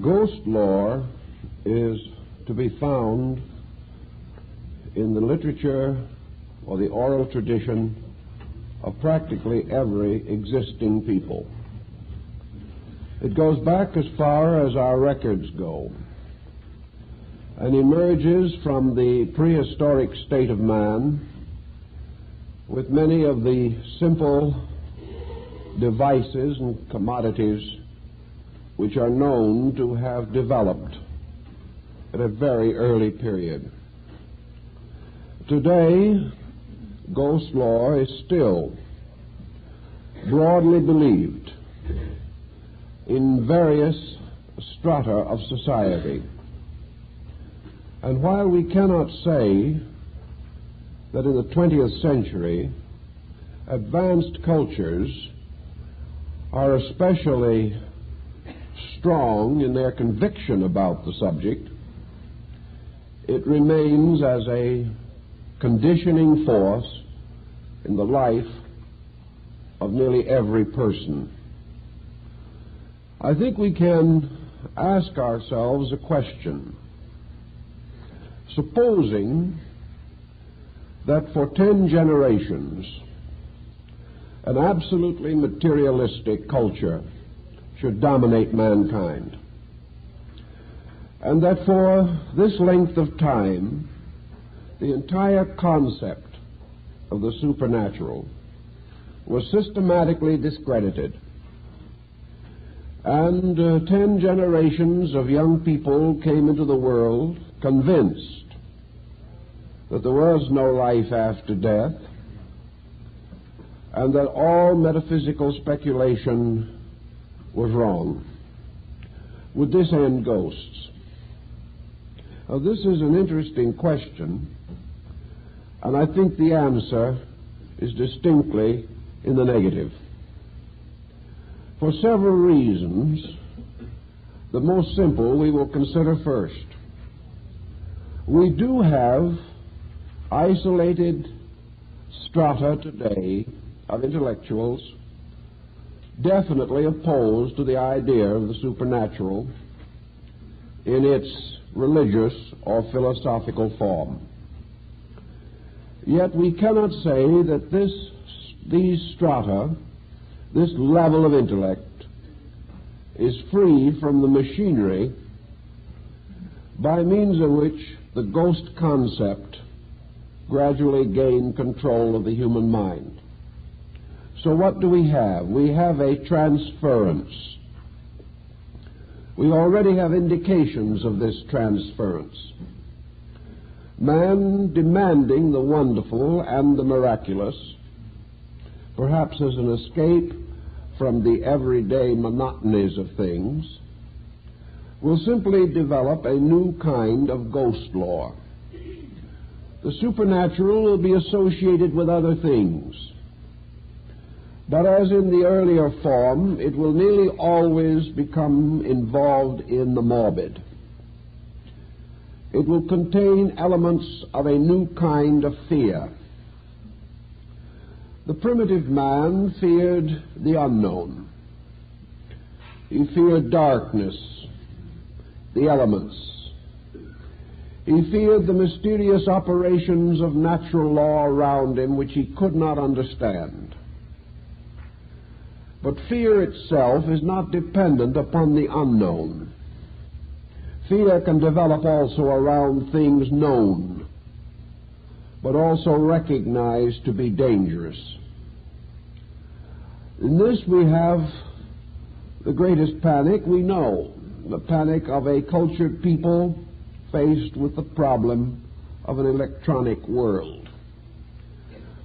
Ghost lore is to be found in the literature or the oral tradition of practically every existing people. It goes back as far as our records go and emerges from the prehistoric state of man with many of the simple devices and commodities which are known to have developed at a very early period. Today, ghost lore is still broadly believed in various strata of society. And while we cannot say that in the 20th century advanced cultures are especially strong in their conviction about the subject, it remains as a conditioning force in the life of nearly every person. I think we can ask ourselves a question. Supposing that for 10 generations an absolutely materialistic culture should dominate mankind, and that for this length of time the entire concept of the supernatural was systematically discredited, and 10 generations of young people came into the world convinced that there was no life after death, and that all metaphysical speculation was wrong. Would this end ghosts? Now, this is an interesting question, and I think the answer is distinctly in the negative. For several reasons, the most simple we will consider first. We do have isolated strata today of intellectuals definitely opposed to the idea of the supernatural in its religious or philosophical form. Yet we cannot say that these strata, this level of intellect, is free from the machinery by means of which the ghost concept gradually gained control of the human mind. So what do we have? We have a transference. We already have indications of this transference. Man demanding the wonderful and the miraculous, perhaps as an escape from the everyday monotonies of things, will simply develop a new kind of ghost lore. The supernatural will be associated with other things, but as in the earlier form, it will nearly always become involved in the morbid. It will contain elements of a new kind of fear. The primitive man feared the unknown. He feared darkness, the elements. He feared the mysterious operations of natural law around him which he could not understand. But fear itself is not dependent upon the unknown. Fear can develop also around things known, but also recognized to be dangerous. In this we have the greatest panic we know, the panic of a cultured people faced with the problem of an electronic world.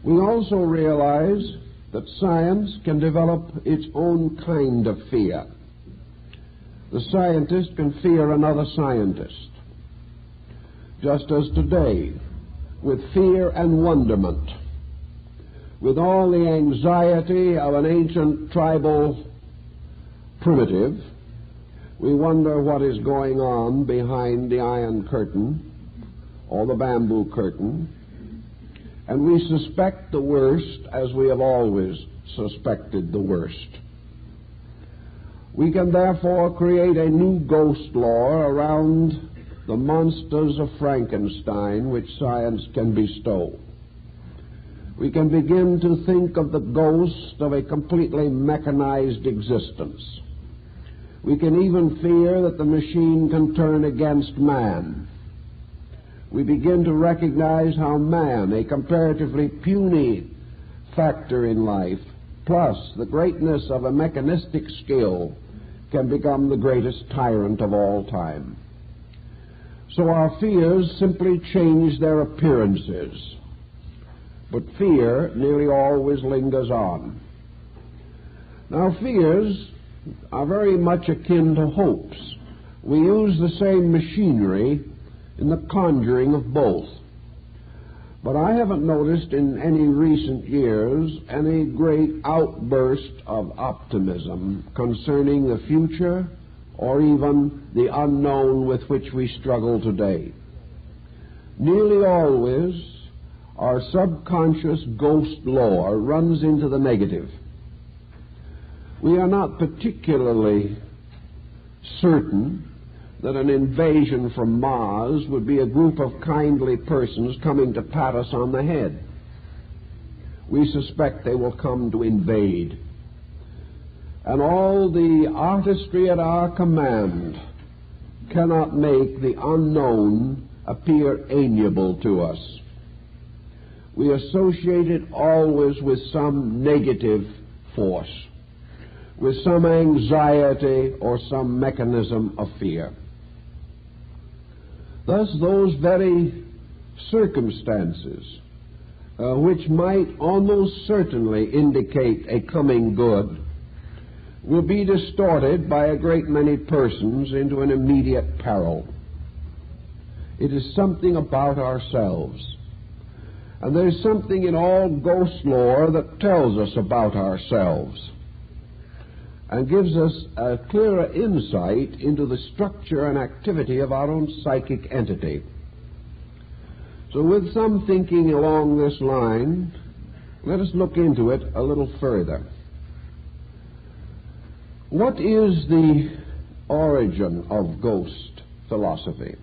We also realize that science can develop its own kind of fear. The scientist can fear another scientist, just as today, with fear and wonderment, with all the anxiety of an ancient tribal primitive, we wonder what is going on behind the iron curtain or the bamboo curtain, and we suspect the worst as we have always suspected the worst. We can therefore create a new ghost lore around the monsters of Frankenstein which science can bestow. We can begin to think of the ghost of a completely mechanized existence. We can even fear that the machine can turn against man. We begin to recognize how man, a comparatively puny factor in life, plus the greatness of a mechanistic skill, can become the greatest tyrant of all time. So our fears simply change their appearances. But fear nearly always lingers on. Now, fears are very much akin to hopes. We use the same machinery in the conjuring of both. But I haven't noticed in any recent years any great outburst of optimism concerning the future or even the unknown with which we struggle today. Nearly always, our subconscious ghost lore runs into the negative. We are not particularly certain that an invasion from Mars would be a group of kindly persons coming to pat us on the head. We suspect they will come to invade. And all the artistry at our command cannot make the unknown appear amiable to us. We associate it always with some negative force, with some anxiety or some mechanism of fear. Thus, those very circumstances which might almost certainly indicate a coming good will be distorted by a great many persons into an immediate peril. It is something about ourselves. And there's something in all ghost lore that tells us about ourselves and gives us a clearer insight into the structure and activity of our own psychic entity. So with some thinking along this line, let us look into it a little further. What is the origin of ghost philosophy?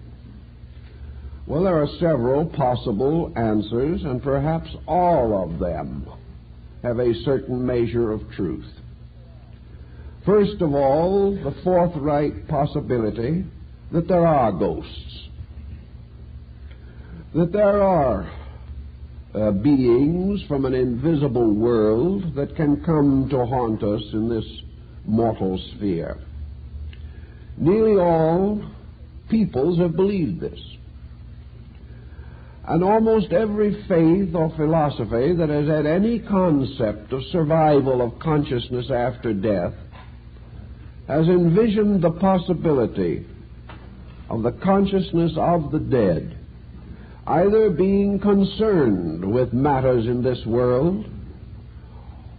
Well, there are several possible answers, and perhaps all of them have a certain measure of truth. First of all, the forthright possibility that there are ghosts, that there are beings from an invisible world that can come to haunt us in this mortal sphere. Nearly all peoples have believed this. And almost every faith or philosophy that has had any concept of survival of consciousness after death has envisioned the possibility of the consciousness of the dead either being concerned with matters in this world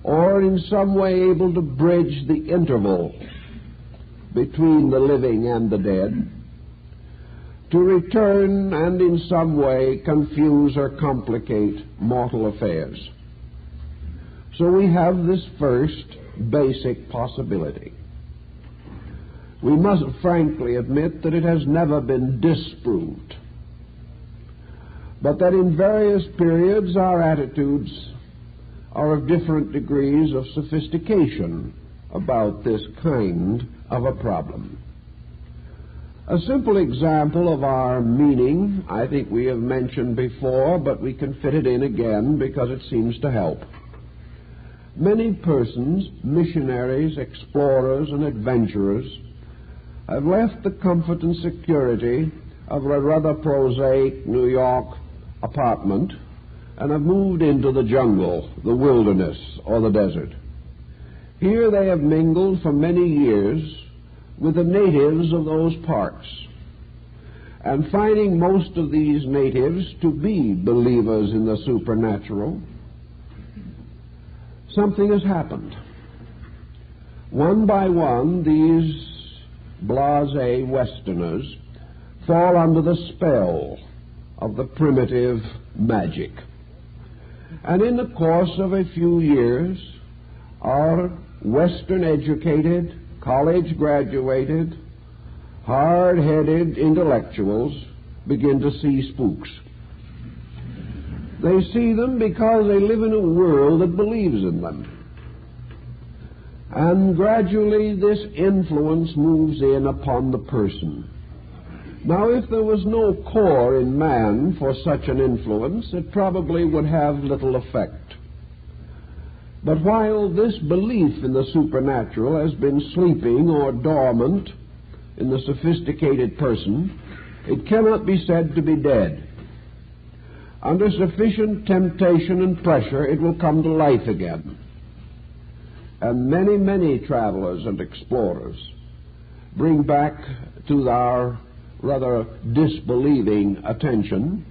or in some way able to bridge the interval between the living and the dead, to return and in some way confuse or complicate mortal affairs. So we have this first basic possibility. We must frankly admit that it has never been disproved, but that in various periods our attitudes are of different degrees of sophistication about this kind of a problem. A simple example of our meaning, I think we have mentioned before, but we can fit it in again because it seems to help. Many persons, missionaries, explorers, and adventurers, have left the comfort and security of a rather prosaic New York apartment and have moved into the jungle, the wilderness, or the desert. Here they have mingled for many years with the natives of those parts, and finding most of these natives to be believers in the supernatural, something has happened. One by one, these blasé Westerners fall under the spell of the primitive magic. And in the course of a few years, our Western-educated, college-graduated, hard-headed intellectuals begin to see spooks. They see them because they live in a world that believes in them. And gradually this influence moves in upon the person. Now, if there was no core in man for such an influence, it probably would have little effect. But while this belief in the supernatural has been sleeping or dormant in the sophisticated person, it cannot be said to be dead. Under sufficient temptation and pressure, it will come to life again. And many, many travelers and explorers bring back to our rather disbelieving attention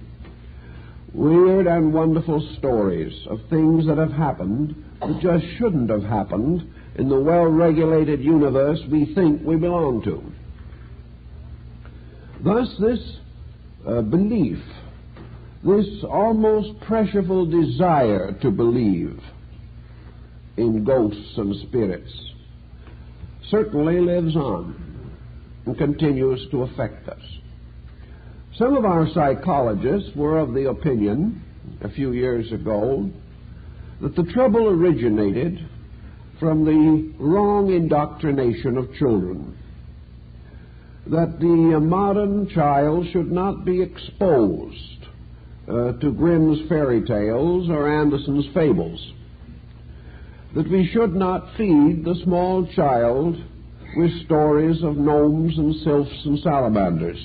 weird and wonderful stories of things that have happened that just shouldn't have happened in the well-regulated universe we think we belong to. Thus, this belief, this almost pressureful desire to believe in ghosts and spirits, certainly lives on and continues to affect us. Some of our psychologists were of the opinion a few years ago that the trouble originated from the wrong indoctrination of children, that the modern child should not be exposed to Grimm's fairy tales or Andersen's fables, that we should not feed the small child with stories of gnomes and sylphs and salamanders,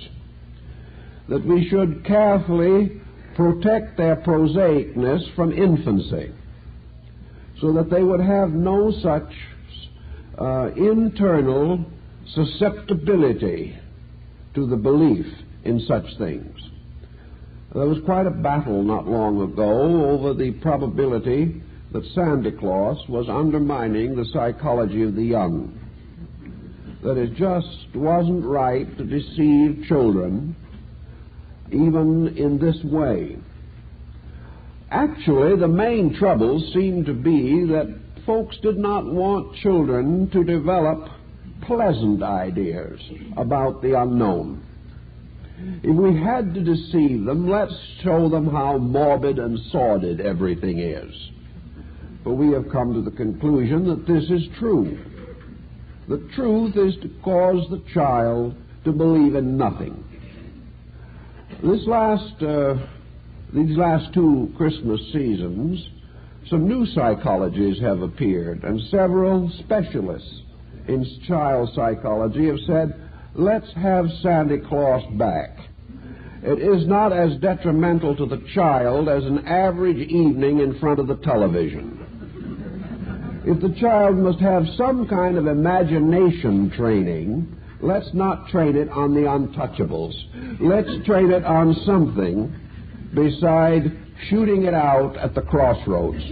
that we should carefully protect their prosaicness from infancy, so that they would have no such internal susceptibility to the belief in such things. There was quite a battle not long ago over the probability that Santa Claus was undermining the psychology of the young, that it just wasn't right to deceive children even in this way. Actually, the main trouble seemed to be that folks did not want children to develop pleasant ideas about the unknown. If we had to deceive them, let's show them how morbid and sordid everything is. But we have come to the conclusion that this is true. The truth is to cause the child to believe in nothing. These last two Christmas seasons, some new psychologies have appeared, and several specialists in child psychology have said, let's have Santa Claus back. It is not as detrimental to the child as an average evening in front of the television. If the child must have some kind of imagination training, let's not train it on the untouchables. Let's train it on something beside shooting it out at the crossroads.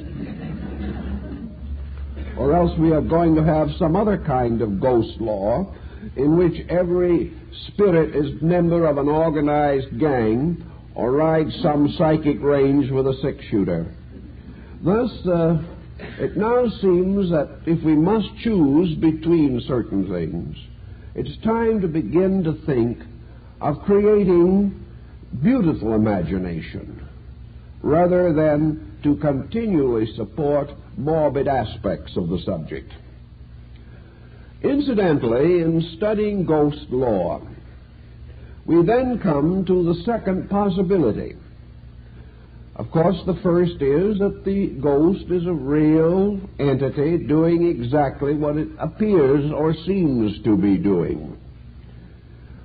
Or else we are going to have some other kind of ghost law in which every spirit is member of an organized gang or rides some psychic range with a six-shooter. Thus, it now seems that if we must choose between certain things, it's time to begin to think of creating beautiful imagination rather than to continually support morbid aspects of the subject. Incidentally, in studying ghost law, we then come to the second possibility. Of course, the first is that the ghost is a real entity doing exactly what it appears or seems to be doing.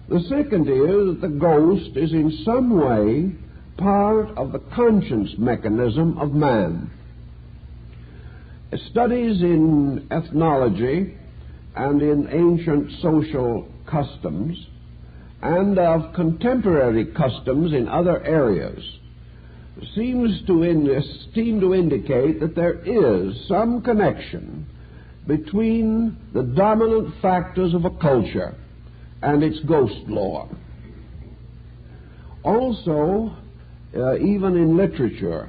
The second is that the ghost is in some way part of the conscience mechanism of man. Studies in ethnology and in ancient social customs and of contemporary customs in other areas seem to indicate that there is some connection between the dominant factors of a culture and its ghost law. Also, even in literature,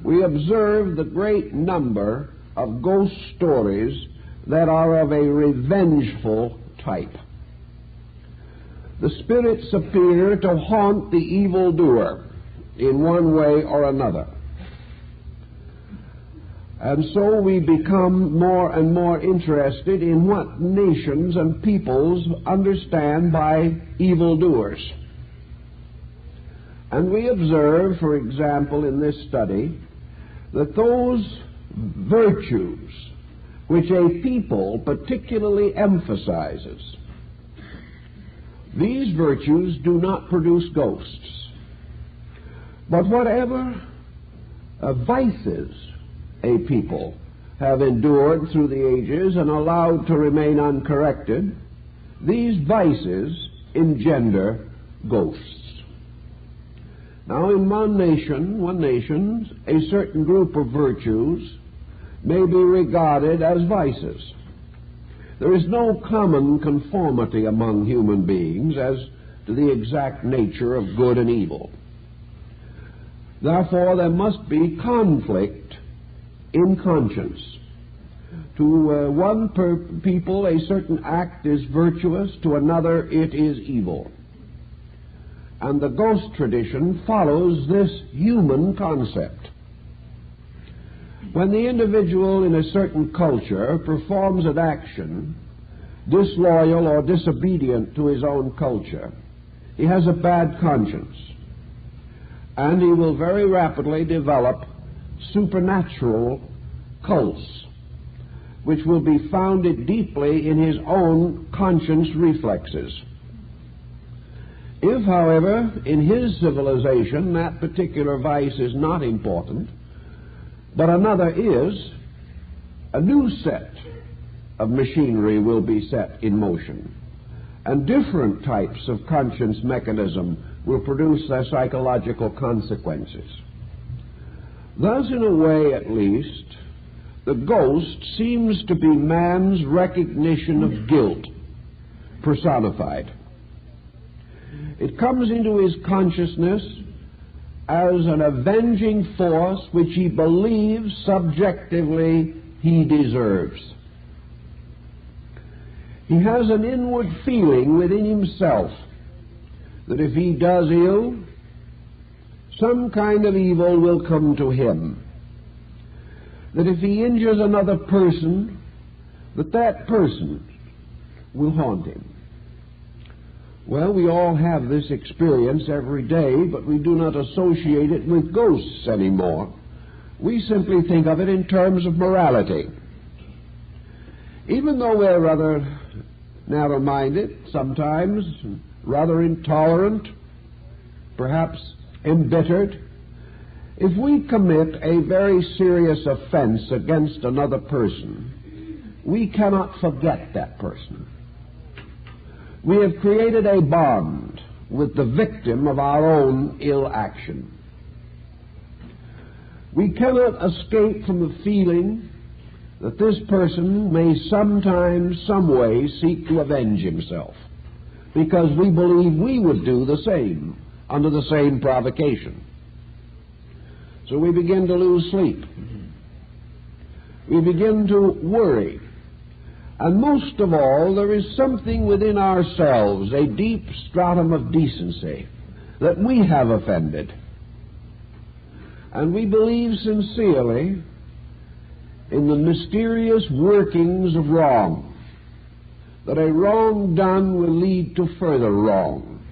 we observe the great number of ghost stories that are of a revengeful type. The spirits appear to haunt the evildoer in one way or another. And so we become more and more interested in what nations and peoples understand by evildoers. And we observe, for example, in this study, that those virtues which a people particularly emphasizes, these virtues do not produce ghosts. But whatever vices a people have endured through the ages and allowed to remain uncorrected, these vices engender ghosts. Now, in one nation, a certain group of virtues may be regarded as vices. There is no common conformity among human beings as to the exact nature of good and evil. Therefore, there must be conflict in conscience. To one people, a certain act is virtuous, to another it is evil. And the ghost tradition follows this human concept. When the individual in a certain culture performs an action disloyal or disobedient to his own culture, he has a bad conscience, and he will very rapidly develop supernatural cults, which will be founded deeply in his own conscience reflexes. If, however, in his civilization that particular vice is not important, but another is, a new set of machinery will be set in motion, and different types of conscience mechanism will produce their psychological consequences. Thus, in a way at least, the ghost seems to be man's recognition of guilt personified. It comes into his consciousness as an avenging force which he believes subjectively he deserves. He has an inward feeling within himself that if he does ill, some kind of evil will come to him. That if he injures another person, that person will haunt him. Well, we all have this experience every day, but we do not associate it with ghosts anymore. We simply think of it in terms of morality. Even though we're rather narrow-minded sometimes, rather intolerant, perhaps embittered, if we commit a very serious offense against another person, we cannot forget that person. We have created a bond with the victim of our own ill action. We cannot escape from the feeling that this person may sometime, some way, seek to avenge himself, because we believe we would do the same under the same provocation. So we begin to lose sleep. We begin to worry. And most of all, there is something within ourselves, a deep stratum of decency, that we have offended. And we believe sincerely in the mysterious workings of wrong, that a wrong done will lead to further wrong.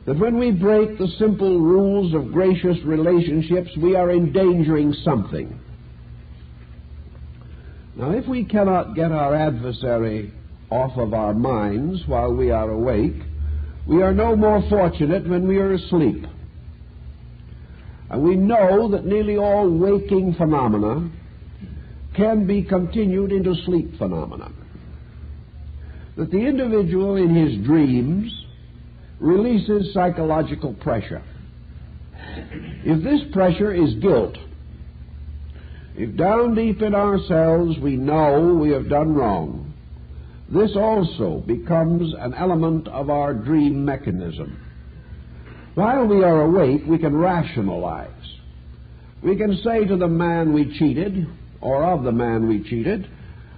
That when we break the simple rules of gracious relationships, we are endangering something. Now, if we cannot get our adversary off of our minds while we are awake, we are no more fortunate when we are asleep. And we know that nearly all waking phenomena can be continued into sleep phenomena. That the individual in his dreams releases psychological pressure. If this pressure is guilt, if down deep in ourselves we know we have done wrong, this also becomes an element of our dream mechanism. While we are awake, we can rationalize. We can say to the man we cheated, or of the man we cheated,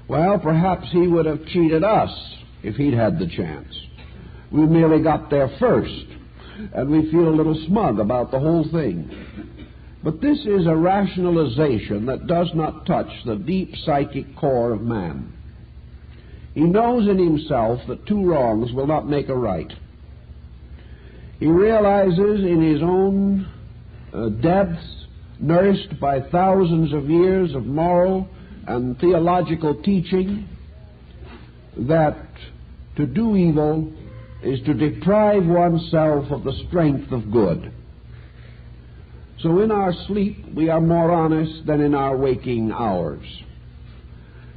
Well, perhaps he would have cheated us if he'd had the chance. We merely got there first, and we feel a little smug about the whole thing. But this is a rationalization that does not touch the deep psychic core of man. He knows in himself that two wrongs will not make a right. He realizes in his own depths, nourished by thousands of years of moral and theological teaching, that to do evil is to deprive oneself of the strength of good. So in our sleep we are more honest than in our waking hours.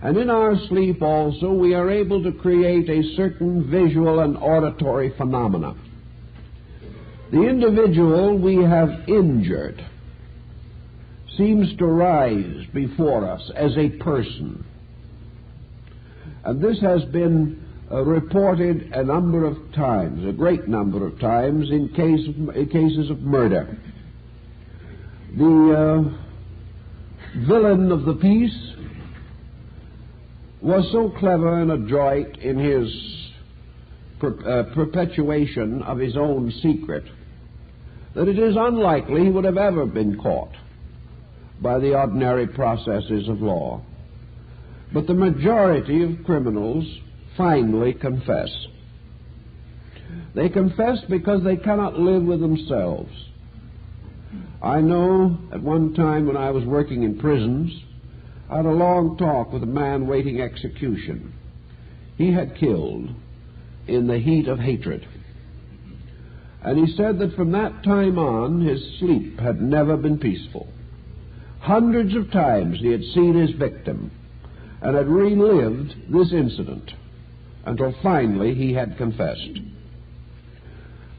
And in our sleep also we are able to create a certain visual and auditory phenomena. The individual we have injured seems to rise before us as a person. And this has been reported a number of times, a great number of times, in cases of murder. The villain of the piece was so clever and adroit in his perpetuation of his own secret that it is unlikely he would have ever been caught by the ordinary processes of law. But the majority of criminals finally confess. They confess because they cannot live with themselves. I know at one time when I was working in prisons, I had a long talk with a man waiting execution. He had killed in the heat of hatred. And he said that from that time on, his sleep had never been peaceful. Hundreds of times he had seen his victim and had relived this incident until finally he had confessed.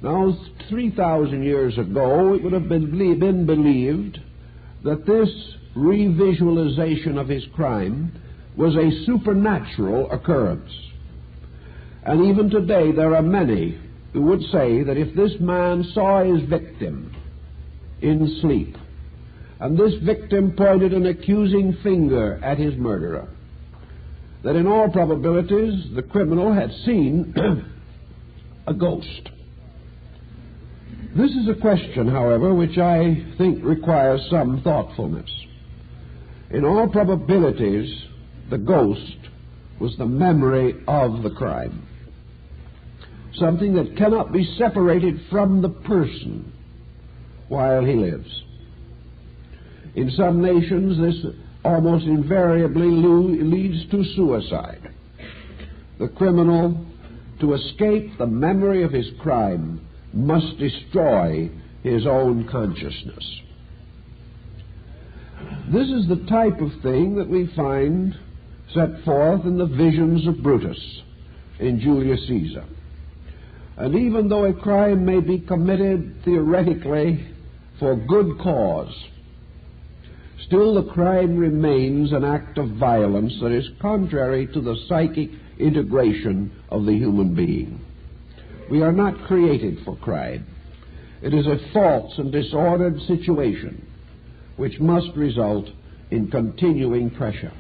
Now, 3,000 years ago, it would have been believed that this revisualization of his crime was a supernatural occurrence. And even today there are many who would say that if this man saw his victim in sleep, and this victim pointed an accusing finger at his murderer, that in all probabilities the criminal had seen a ghost. This is a question, however, which I think requires some thoughtfulness. In all probabilities, the ghost was the memory of the crime, something that cannot be separated from the person while he lives. In some nations, this almost invariably leads to suicide. The criminal, to escape the memory of his crime, must destroy his own consciousness. This is the type of thing that we find set forth in the visions of Brutus in Julius Caesar. And even though a crime may be committed theoretically for good cause, still the crime remains an act of violence that is contrary to the psychic integration of the human being. We are not created for crime. It is a false and disordered situation which must result in continuing pressure.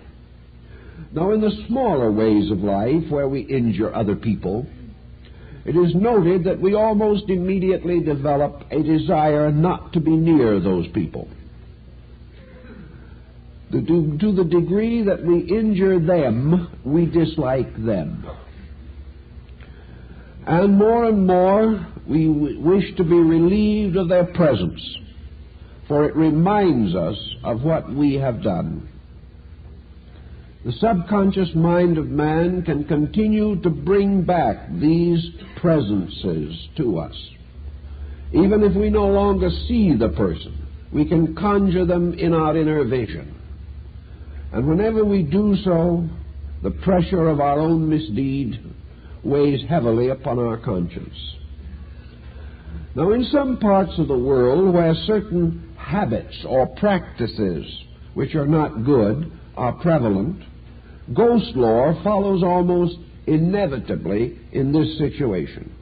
Now, in the smaller ways of life where we injure other people, it is noted that we almost immediately develop a desire not to be near those people. To the degree that we injure them, we dislike them. And more, we wish to be relieved of their presence, for it reminds us of what we have done. The subconscious mind of man can continue to bring back these presences to us. Even if we no longer see the person, we can conjure them in our inner vision. And whenever we do so, the pressure of our own misdeed weighs heavily upon our conscience. Now, in some parts of the world where certain habits or practices which are not good are prevalent, ghost lore follows almost inevitably in this situation.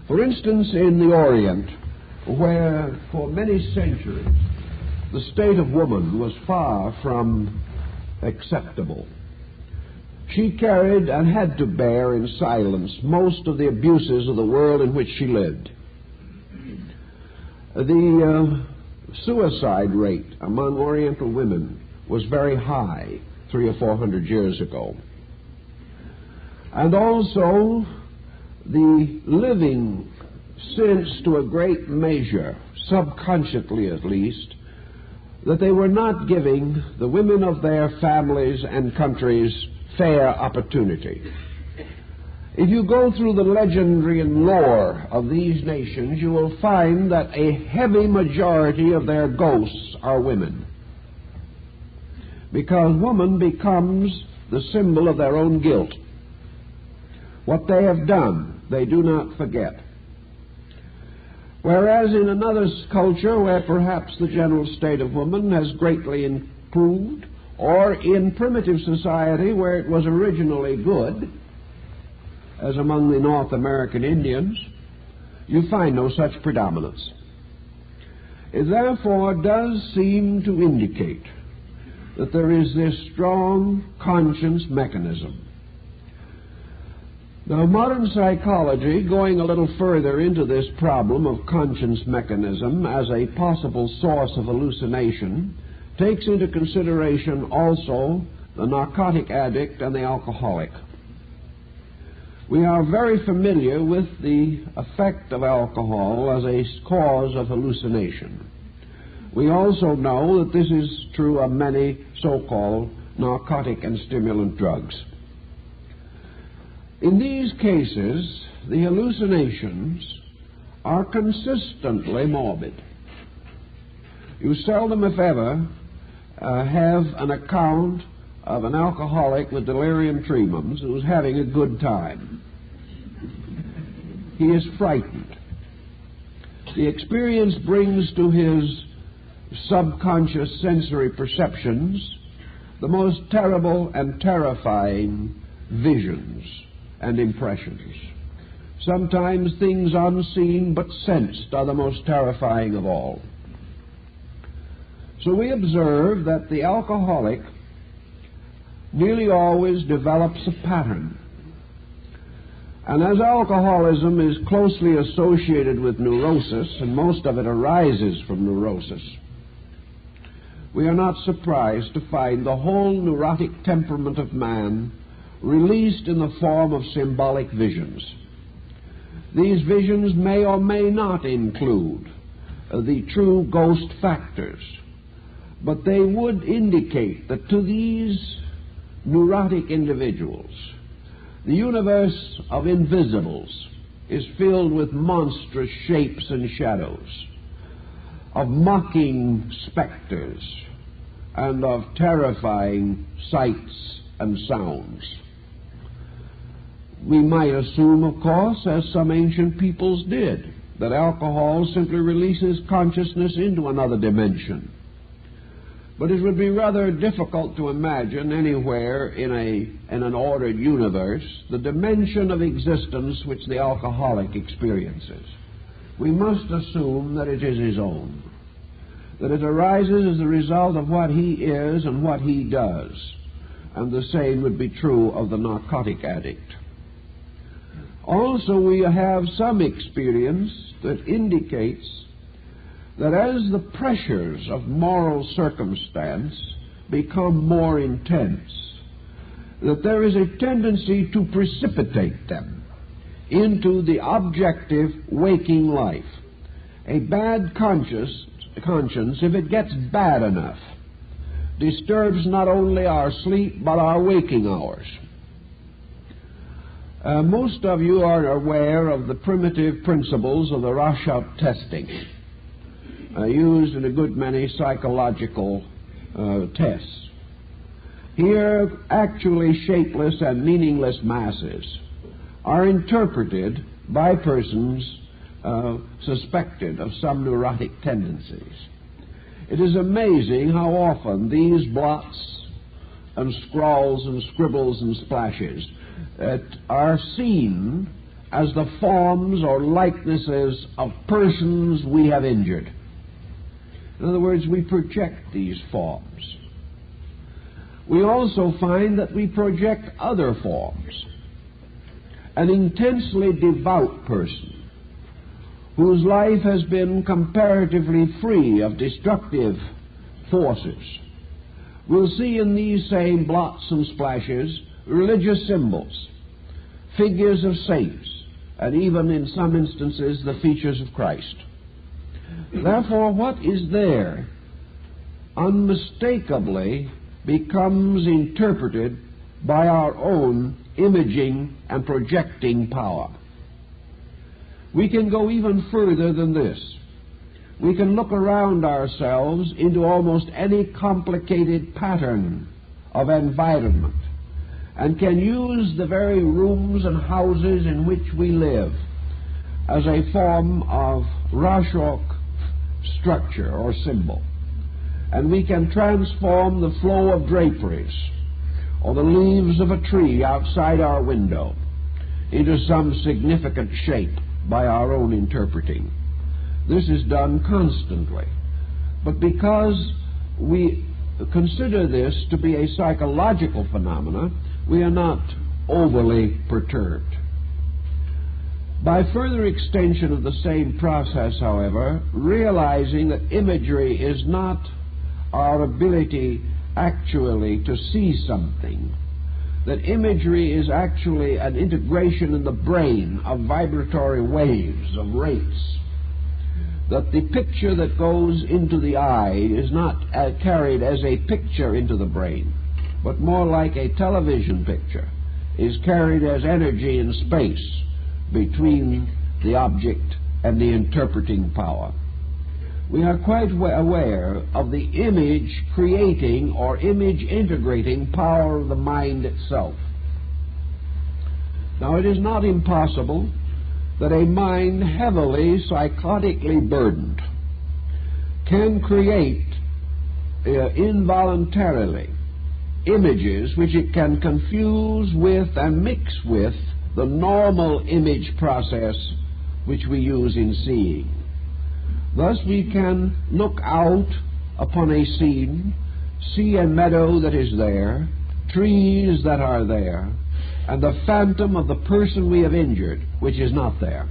For instance, in the Orient, where for many centuries the state of woman was far from acceptable, She carried and had to bear in silence most of the abuses of the world in which she lived. The suicide rate among Oriental women was very high 300 or 400 years ago. And also the living sensed to a great measure, subconsciously at least, that they were not giving the women of their families and countries fair opportunity. If you go through the legendary and lore of these nations, you will find that a heavy majority of their ghosts are women, because woman becomes the symbol of their own guilt. What they have done, they do not forget. Whereas in another culture where perhaps the general state of woman has greatly improved, or in primitive society where it was originally good, as among the North American Indians, you find no such predominance. It therefore does seem to indicate that there is this strong conscience mechanism. Now, modern psychology, going a little further into this problem of conscience mechanism as a possible source of hallucination, takes into consideration also the narcotic addict and the alcoholic. We are very familiar with the effect of alcohol as a cause of hallucination. We also know that this is true of many so-called narcotic and stimulant drugs. In these cases, the hallucinations are consistently morbid. You seldom, if ever, have an account of an alcoholic with delirium tremens who's having a good time. He is frightened. The experience brings to his subconscious sensory perceptions the most terrible and terrifying visions and impressions. Sometimes things unseen but sensed are the most terrifying of all. So we observe that the alcoholic nearly always develops a pattern. And as alcoholism is closely associated with neurosis, and most of it arises from neurosis, we are not surprised to find the whole neurotic temperament of man released in the form of symbolic visions. These visions may or may not include the true ghost factors, but they would indicate that to these neurotic individuals, the universe of invisibles is filled with monstrous shapes and shadows, of mocking specters, and of terrifying sights and sounds. We might assume, of course, as some ancient peoples did, that alcohol simply releases consciousness into another dimension. But it would be rather difficult to imagine anywhere in an ordered universe the dimension of existence which the alcoholic experiences. We must assume that it is his own, that it arises as a result of what he is and what he does, and the same would be true of the narcotic addict. Also, we have some experience that indicates that as the pressures of moral circumstance become more intense, that there is a tendency to precipitate them into the objective waking life. A bad conscience, if it gets bad enough, disturbs not only our sleep but our waking hours. Most of you are aware of the primitive principles of the Rorschach testing, used in a good many psychological tests. Here, actually shapeless and meaningless masses are interpreted by persons suspected of some neurotic tendencies. It is amazing how often these blots and scrawls and scribbles and splashes are seen as the forms or likenesses of persons we have injured. In other words, we project these forms. we also find that we project other forms. An intensely devout person whose life has been comparatively free of destructive forces will see in these same blots and splashes religious symbols, figures of saints, and even in some instances the features of Christ. Therefore, what is there unmistakably becomes interpreted by our own imaging and projecting power. We can go even further than this. We can look around ourselves into almost any complicated pattern of environment and can use the very rooms and houses in which we live as a form of Rorschach structure or symbol. And we can transform the flow of draperies or the leaves of a tree outside our window into some significant shape by our own interpreting. This is done constantly. But because we consider this to be a psychological phenomenon, we are not overly perturbed. By further extension of the same process, however, realizing that imagery is not our ability actually to see something, that imagery is actually an integration in the brain of vibratory waves, of rates, that the picture that goes into the eye is not carried as a picture into the brain, but more like a television picture, is carried as energy in space between the object and the interpreting power. We are quite aware of the image creating or image integrating power of the mind itself. Now, it is not impossible that a mind heavily psychotically burdened can create involuntarily images which it can confuse with and mix with the normal image process which we use in seeing. Thus we can look out upon a scene, see a meadow that is there, trees that are there, and the phantom of the person we have injured, which is not there.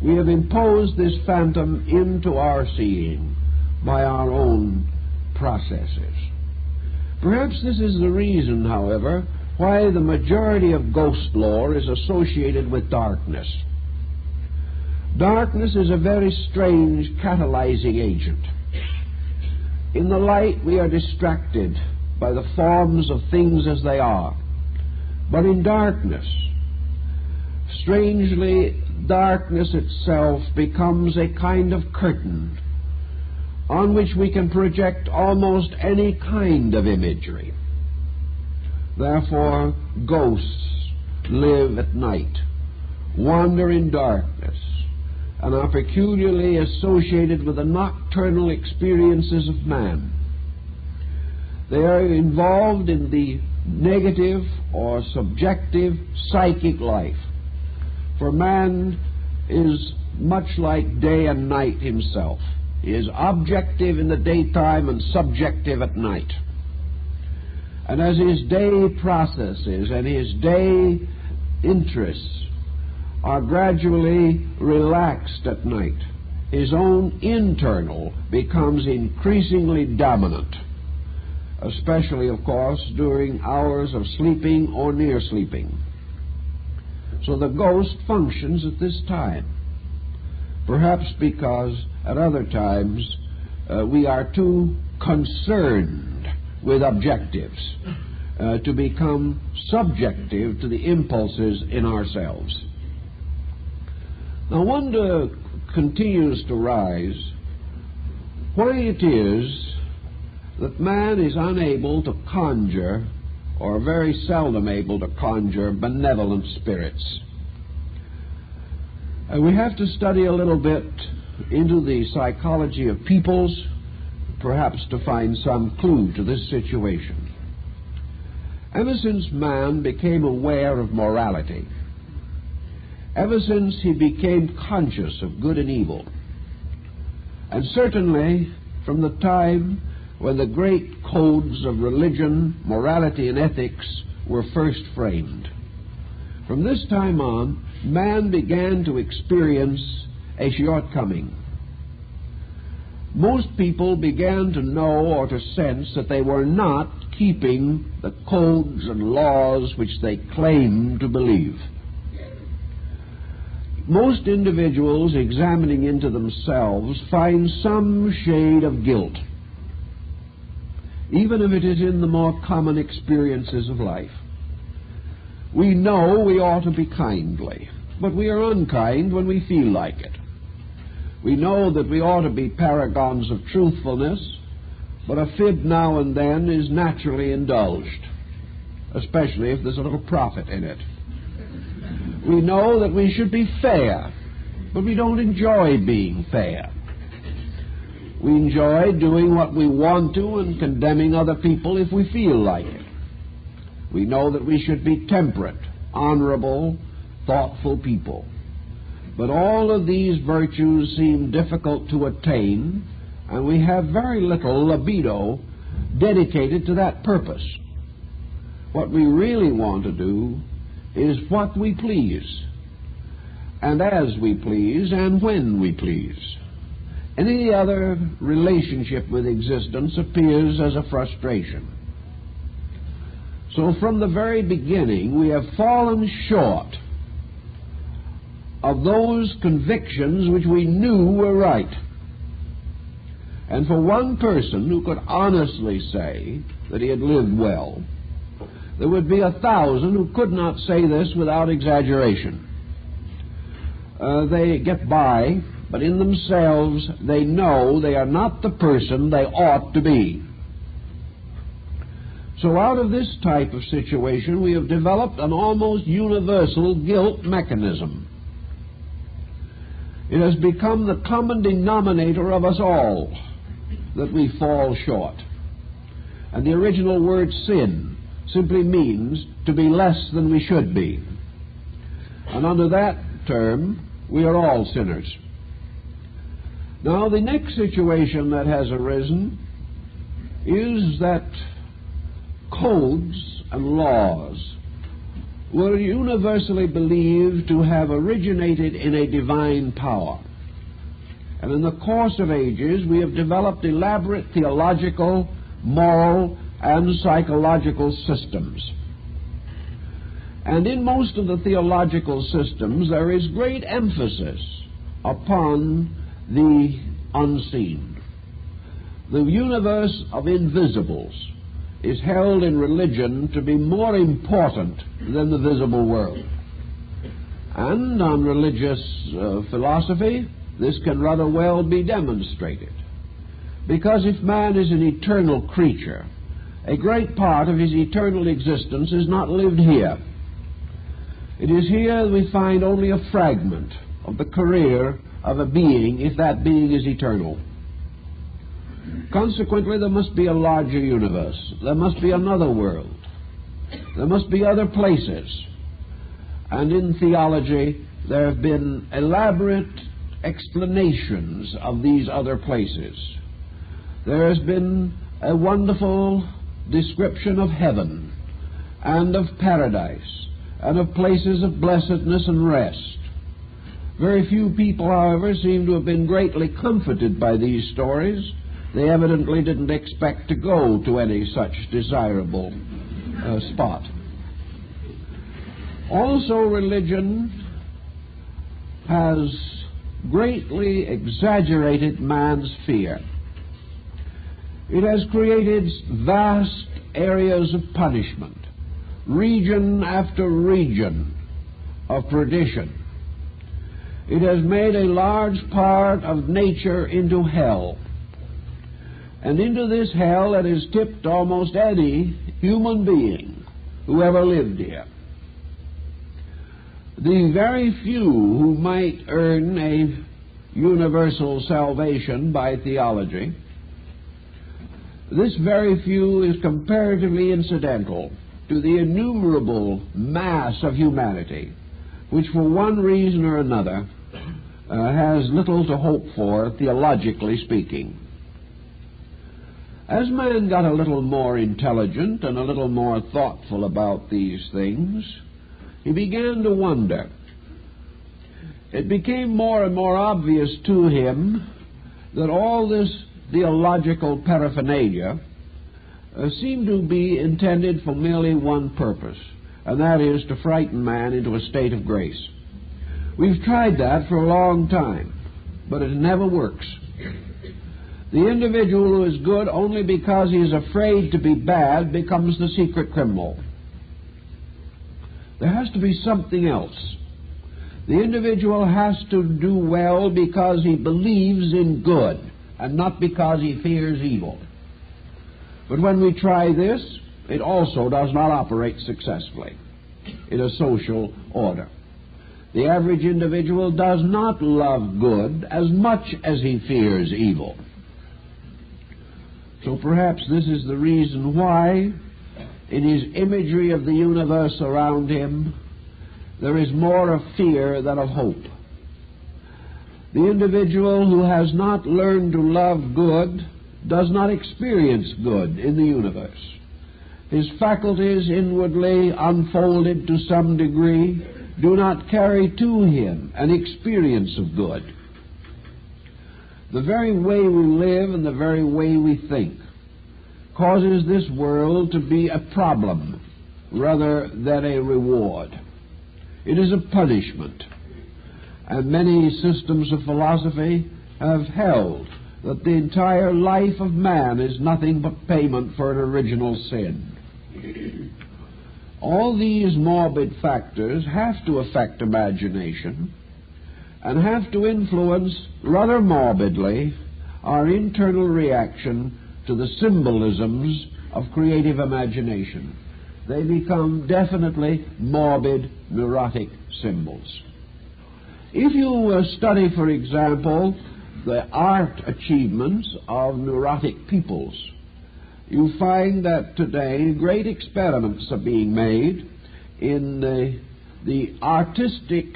We have imposed this phantom into our seeing by our own processes. Perhaps this is the reason, however, why the majority of ghost lore is associated with darkness. Darkness is a very strange catalyzing agent. In the light we are distracted by the forms of things as they are. But in darkness, strangely, darkness itself becomes a kind of curtain on which we can project almost any kind of imagery. Therefore, ghosts live at night, wander in darkness, and are peculiarly associated with the nocturnal experiences of man. They are involved in the negative or subjective psychic life, for man is much like day and night himself. He is objective in the daytime and subjective at night. And as his day processes and his day interests are gradually relaxed at night, his own internal becomes increasingly dominant, especially, of course, during hours of sleeping or near sleeping. So the ghost functions at this time, perhaps because at other times we are too concerned with objectives to become subjective to the impulses in ourselves. Now, wonder continues to rise why it is that man is unable to conjure, or very seldom able to conjure, benevolent spirits. And we have to study a little bit into the psychology of peoples, perhaps to find some clue to this situation. Ever since man became aware of morality, ever since he became conscious of good and evil, and certainly from the time when the great codes of religion, morality, and ethics were first framed. From this time on, man began to experience a shortcoming. Most people began to know or to sense that they were not keeping the codes and laws which they claimed to believe. Most individuals examining into themselves find some shade of guilt, even if it is in the more common experiences of life. We know we ought to be kindly, but we are unkind when we feel like it. We know that we ought to be paragons of truthfulness, but a fib now and then is naturally indulged, especially if there's a little profit in it. We know that we should be fair, but we don't enjoy being fair. We enjoy doing what we want to and condemning other people if we feel like it. We know that we should be temperate, honorable, thoughtful people. But all of these virtues seem difficult to attain, and we have very little libido dedicated to that purpose. What we really want to do is what we please, and as we please, and when we please. Any other relationship with existence appears as a frustration. So from the very beginning, we have fallen short of those convictions which we knew were right. And for one person who could honestly say that he had lived well, there would be 1,000 who could not say this without exaggeration. They get by, but in themselves they know they are not the person they ought to be. So out of this type of situation, we have developed an almost universal guilt mechanism. It has become the common denominator of us all that we fall short. And the original word sin simply means to be less than we should be. And under that term, we are all sinners. Now, the next situation that has arisen is that codes and laws were universally believed to have originated in a divine power. And in the course of ages, we have developed elaborate theological, moral, and psychological systems. And in most of the theological systems, there is great emphasis upon the unseen. The universe of invisibles is held in religion to be more important than the visible world. And on religious philosophy, this can rather well be demonstrated. Because if man is an eternal creature, a great part of his eternal existence is not lived here. It is here we find only a fragment of the career of a being, if that being is eternal. Consequently, there must be a larger universe. There must be another world. There must be other places. And in theology, there have been elaborate explanations of these other places. There has been a wonderful description of heaven and of paradise and of places of blessedness and rest. Very few people, however, seem to have been greatly comforted by these stories. They evidently didn't expect to go to any such desirable spot. Also, religion has greatly exaggerated man's fear. It has created vast areas of punishment, region after region of perdition. It has made a large part of nature into hell. And into this hell it has tipped almost any human being who ever lived here. The very few who might earn a universal salvation by theology, this very few is comparatively incidental to the innumerable mass of humanity, which for one reason or another has little to hope for, theologically speaking. As man got a little more intelligent and a little more thoughtful about these things, he began to wonder. It became more and more obvious to him that all this theological paraphernalia seemed to be intended for merely one purpose, and that is to frighten man into a state of grace. We've tried that for a long time, but it never works. The individual who is good only because he is afraid to be bad becomes the secret criminal. There has to be something else. The individual has to do well because he believes in good and not because he fears evil. But when we try this, it also does not operate successfully in a social order. The average individual does not love good as much as he fears evil. So perhaps this is the reason why, in his imagery of the universe around him, there is more of fear than of hope. The individual who has not learned to love good does not experience good in the universe. His faculties, inwardly unfolded to some degree, do not carry to him an experience of good. The very way we live and the very way we think causes this world to be a problem rather than a reward. It is a punishment. And many systems of philosophy have held that the entire life of man is nothing but payment for an original sin. All these morbid factors have to affect imagination and have to influence rather morbidly our internal reaction to the symbolisms of creative imagination. They become definitely morbid, neurotic symbols. If you study, for example, the art achievements of neurotic peoples, you find that today great experiments are being made in the artistic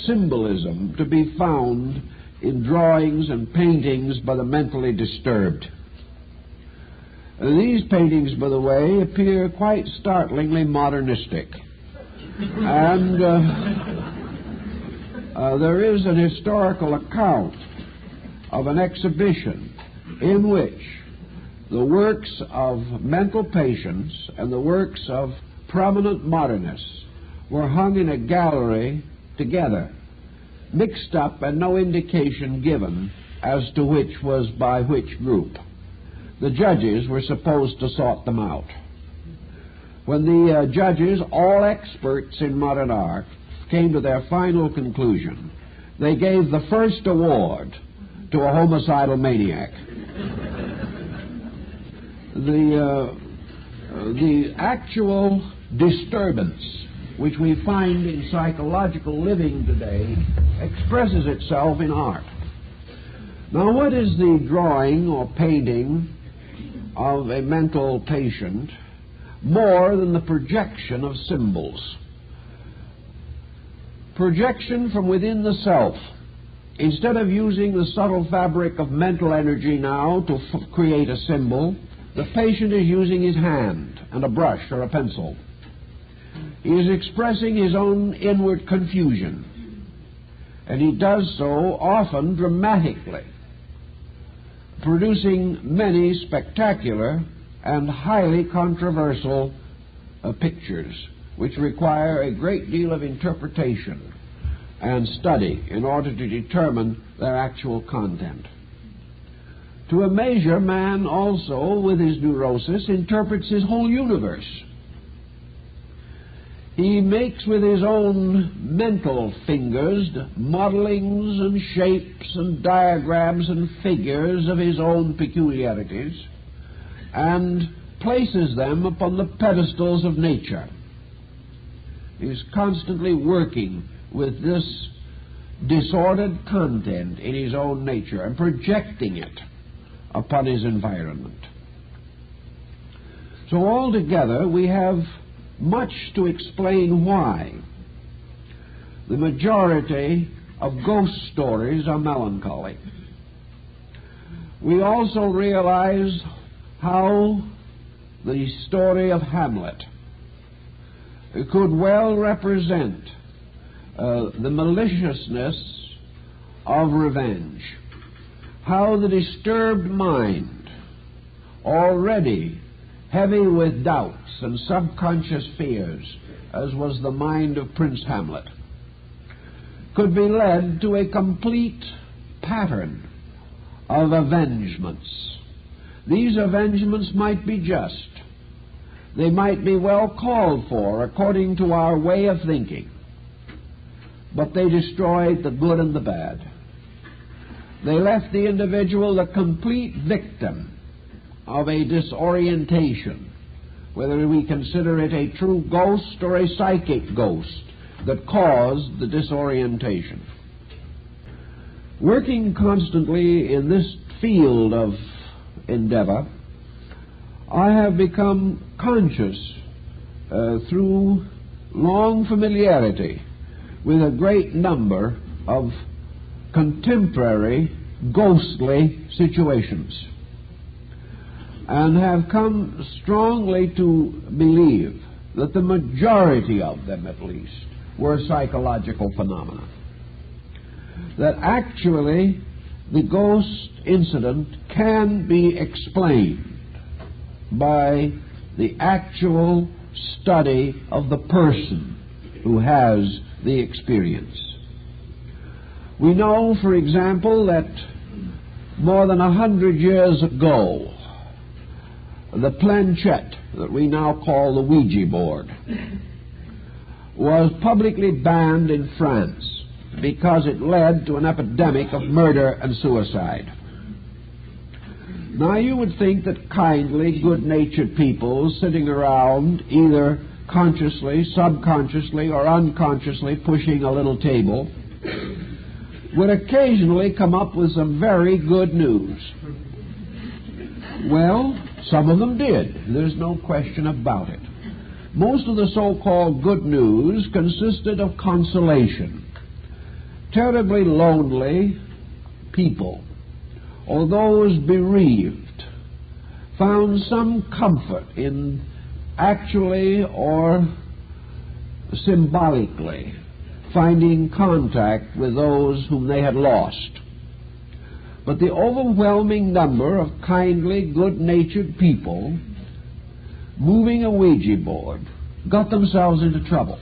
symbolism to be found in drawings and paintings by the mentally disturbed. These paintings, by the way, appear quite startlingly modernistic. And there is an historical account of an exhibition in which the works of mental patients and the works of prominent modernists were hung in a gallery together, mixed up, and no indication given as to which was by which group. The judges were supposed to sort them out. When the judges, all experts in modern art, came to their final conclusion, they gave the first award to a homicidal maniac. The actual disturbance which we find in psychological living today expresses itself in art. Now, what is the drawing or painting of a mental patient more than the projection of symbols? Projection from within the self. Instead of using the subtle fabric of mental energy now to create a symbol, the patient is using his hand and a brush or a pencil. He is expressing his own inward confusion, and he does so often dramatically, producing many spectacular and highly controversial pictures, which require a great deal of interpretation and study in order to determine their actual content. To a measure, man also, with his neurosis, interprets his whole universe. He makes with his own mental fingers modelings and shapes and diagrams and figures of his own peculiarities and places them upon the pedestals of nature. He is constantly working with this disordered content in his own nature and projecting it upon his environment. So altogether, we have much to explain why the majority of ghost stories are melancholy. We also realize how the story of Hamlet could well represent the maliciousness of revenge, how the disturbed mind, already heavy with doubts and subconscious fears, as was the mind of Prince Hamlet, could be led to a complete pattern of avengements. These avengements might be just. They might be well called for according to our way of thinking, but they destroyed the good and the bad. They left the individual the complete victim of a disorientation, whether we consider it a true ghost or a psychic ghost that caused the disorientation. Working constantly in this field of endeavor, I have become conscious through long familiarity with a great number of contemporary ghostly situations, and have come strongly to believe that the majority of them, at least, were psychological phenomena. That actually the ghost incident can be explained by the actual study of the person who has the experience. We know, for example, that more than 100 years ago, the planchette that we now call the Ouija board was publicly banned in France because it led to an epidemic of murder and suicide. Now, you would think that kindly, good-natured people sitting around, either consciously, subconsciously, or unconsciously pushing a little table, would occasionally come up with some very good news. Well, some of them did. There's no question about it. Most of the so-called good news consisted of consolation. Terribly lonely people, or those bereaved, found some comfort in actually or symbolically finding contact with those whom they had lost. But the overwhelming number of kindly, good-natured people moving a Ouija board got themselves into trouble.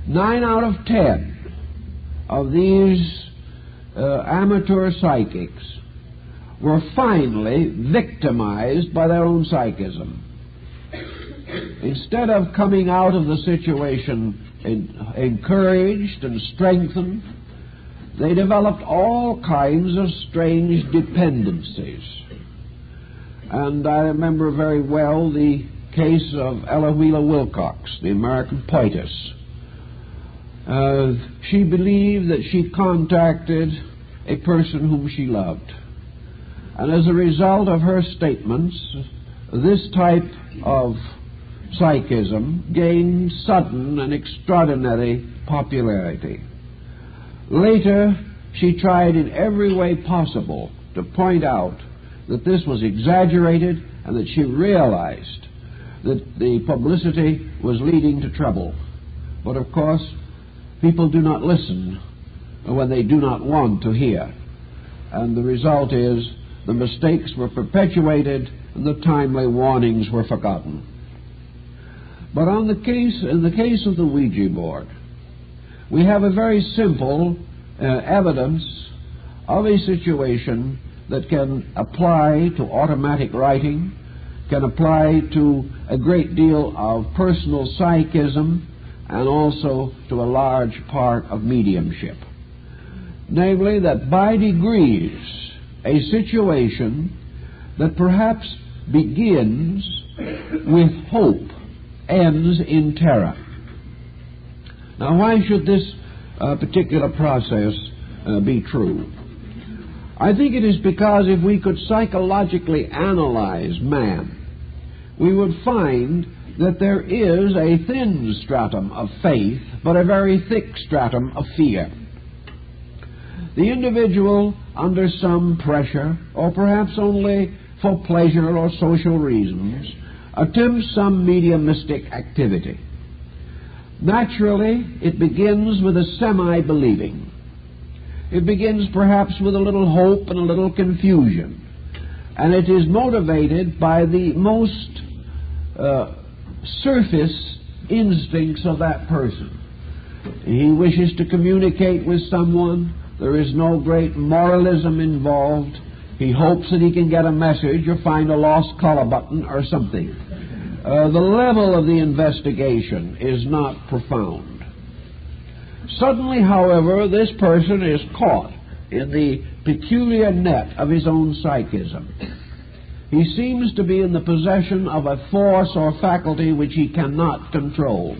9 out of 10 of these amateur psychics were finally victimized by their own psychism. Instead of coming out of the situation encouraged and strengthened, they developed all kinds of strange dependencies. And I remember very well the case of Ella Wheeler Wilcox, the American poetess. She believed that she contacted a person whom she loved. And as a result of her statements, this type of psychism gained sudden and extraordinary popularity. Later, she tried in every way possible to point out that this was exaggerated and that she realized that the publicity was leading to trouble. But of course, people do not listen when they do not want to hear. And the result is the mistakes were perpetuated and the timely warnings were forgotten. But in the case of the Ouija board, we have a very simple evidence of a situation that can apply to automatic writing, can apply to a great deal of personal psychism, and also to a large part of mediumship. Namely, that by degrees, a situation that perhaps begins with hope ends in terror. Now, why should this particular process be true? I think it is because if we could psychologically analyze man, we would find that there is a thin stratum of faith, but a very thick stratum of fear. The individual, under some pressure, or perhaps only for pleasure or social reasons, attempts some mediumistic activity. Naturally, it begins with a semi-believing. It begins perhaps with a little hope and a little confusion, and it is motivated by the most surface instincts of that person. He wishes to communicate with someone. There is no great moralism involved. He hopes that he can get a message or find a lost collar button or something. The level of the investigation is not profound. Suddenly, however, this person is caught in the peculiar net of his own psychism. He seems to be in the possession of a force or faculty which he cannot control.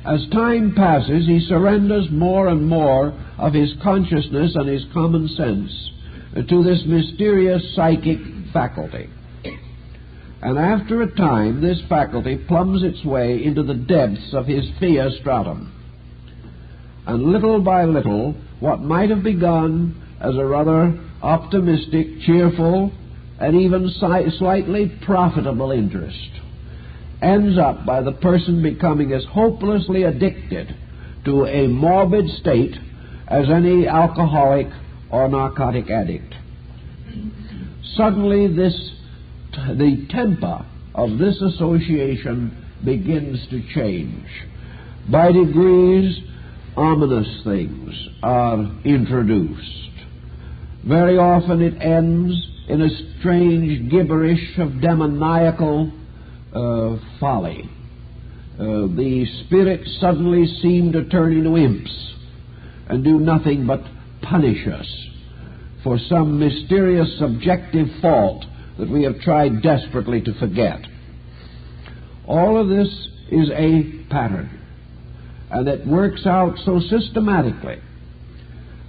As time passes, he surrenders more and more of his consciousness and his common sense to this mysterious psychic faculty. And after a time, this faculty plumbs its way into the depths of his fear stratum. And little by little, what might have begun as a rather optimistic, cheerful, and even slightly profitable interest ends up by the person becoming as hopelessly addicted to a morbid state as any alcoholic or narcotic addict. Suddenly, the temper of this association begins to change. By degrees, ominous things are introduced. Very often it ends in a strange gibberish of demoniacal folly. The spirits suddenly seem to turn into imps and do nothing but punish us for some mysterious subjective fault that we have tried desperately to forget. All of this is a pattern, and it works out so systematically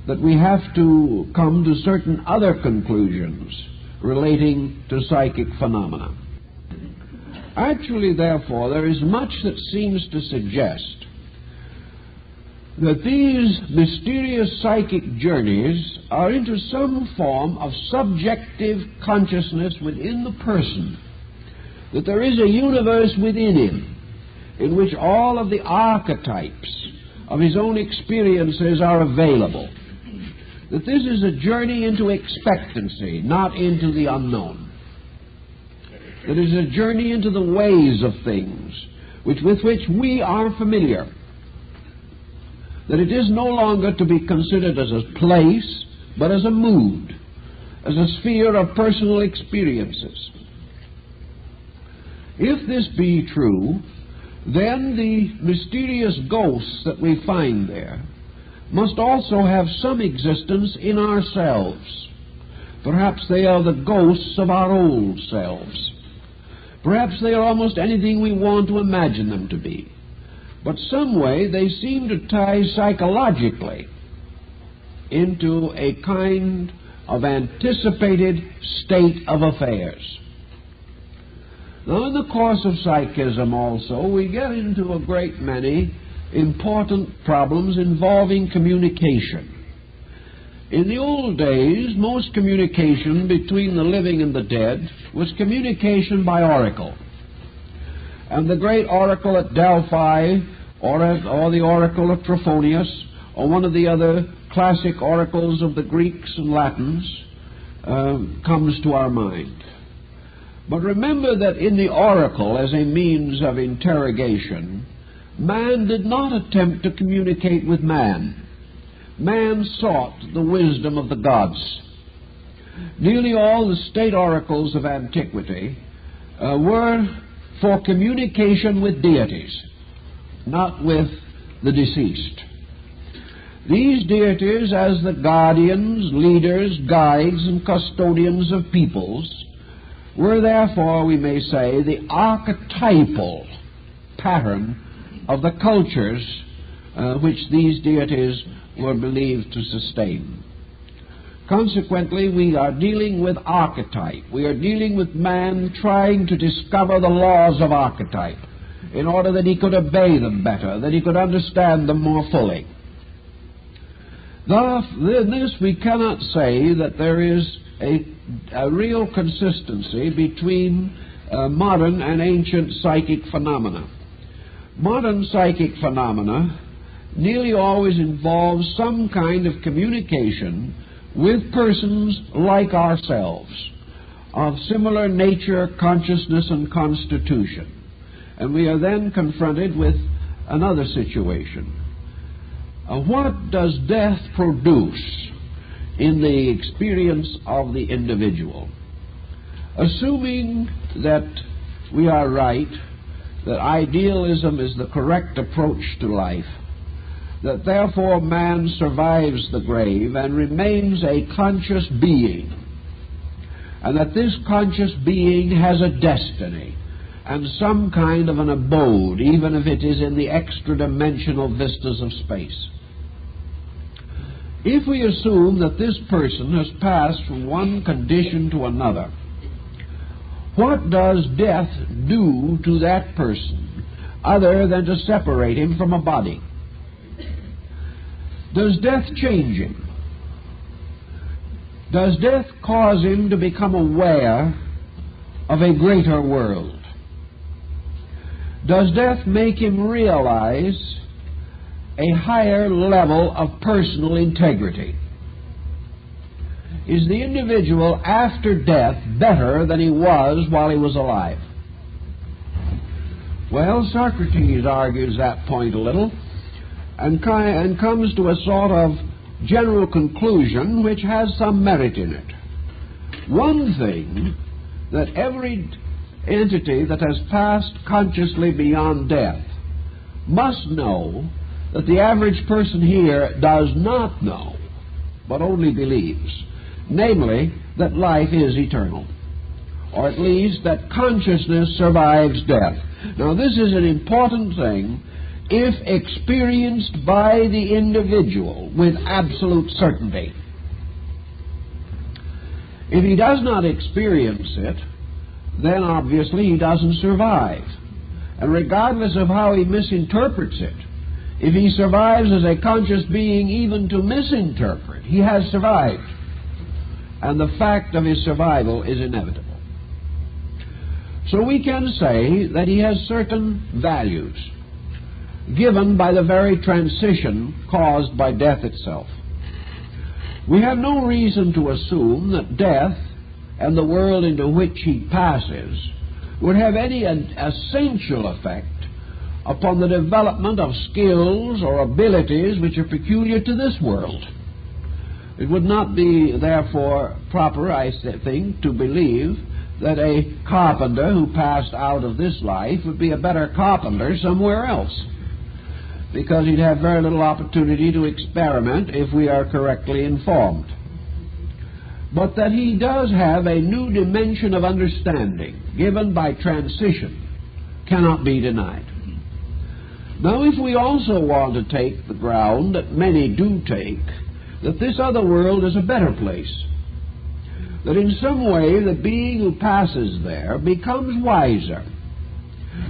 that we have to come to certain other conclusions relating to psychic phenomena. Actually, therefore, there is much that seems to suggest that these mysterious psychic journeys are into some form of subjective consciousness within the person, that there is a universe within him in which all of the archetypes of his own experiences are available, that this is a journey into expectancy, not into the unknown, that it is a journey into the ways of things with which we are familiar, that it is no longer to be considered as a place, but as a mood, as a sphere of personal experiences. If this be true, then the mysterious ghosts that we find there must also have some existence in ourselves. Perhaps they are the ghosts of our old selves. Perhaps they are almost anything we want to imagine them to be. But some way they seem to tie psychologically into a kind of anticipated state of affairs. Now, in the course of psychism also, we get into a great many important problems involving communication. In the old days, most communication between the living and the dead was communication by oracle. And the great oracle at Delphi, or the oracle of Trophonius, or one of the other classic oracles of the Greeks and Latins, comes to our mind. But remember that in the oracle, as a means of interrogation, man did not attempt to communicate with man. Man sought the wisdom of the gods. Nearly all the state oracles of antiquity were for communication with deities, not with the deceased. These deities, as the guardians, leaders, guides, and custodians of peoples, were therefore, we may say, the archetypal pattern of the cultures which these deities were believed to sustain. Consequently, we are dealing with archetype. We are dealing with man trying to discover the laws of archetype in order that he could obey them better, that he could understand them more fully. Thus, in this we cannot say that there is a real consistency between modern and ancient psychic phenomena. Modern psychic phenomena nearly always involve some kind of communication with persons like ourselves, of similar nature, consciousness, and constitution. And we are then confronted with another situation. What does death produce in the experience of the individual? Assuming that we are right, that idealism is the correct approach to life, that therefore man survives the grave and remains a conscious being, and that this conscious being has a destiny and some kind of an abode, even if it is in the extra-dimensional vistas of space. If we assume that this person has passed from one condition to another, what does death do to that person other than to separate him from a body? Does death change him? Does death cause him to become aware of a greater world? Does death make him realize a higher level of personal integrity? Is the individual after death better than he was while he was alive? Well, Socrates argues that point a little and comes to a sort of general conclusion which has some merit in it. One thing that every entity that has passed consciously beyond death must know that the average person here does not know, but only believes, namely, that life is eternal, or at least that consciousness survives death. Now, this is an important thing if experienced by the individual with absolute certainty. If he does not experience it, then obviously he doesn't survive. And regardless of how he misinterprets it, if he survives as a conscious being even to misinterpret, he has survived. And the fact of his survival is inevitable. So we can say that he has certain values given by the very transition caused by death itself. We have no reason to assume that death and the world into which he passes would have any essential effect upon the development of skills or abilities which are peculiar to this world. It would not be, therefore, proper, I think, to believe that a carpenter who passed out of this life would be a better carpenter somewhere else, because he'd have very little opportunity to experiment if we are correctly informed. But that he does have a new dimension of understanding given by transition cannot be denied. Now, if we also want to take the ground that many do take, that this other world is a better place, that in some way the being who passes there becomes wiser,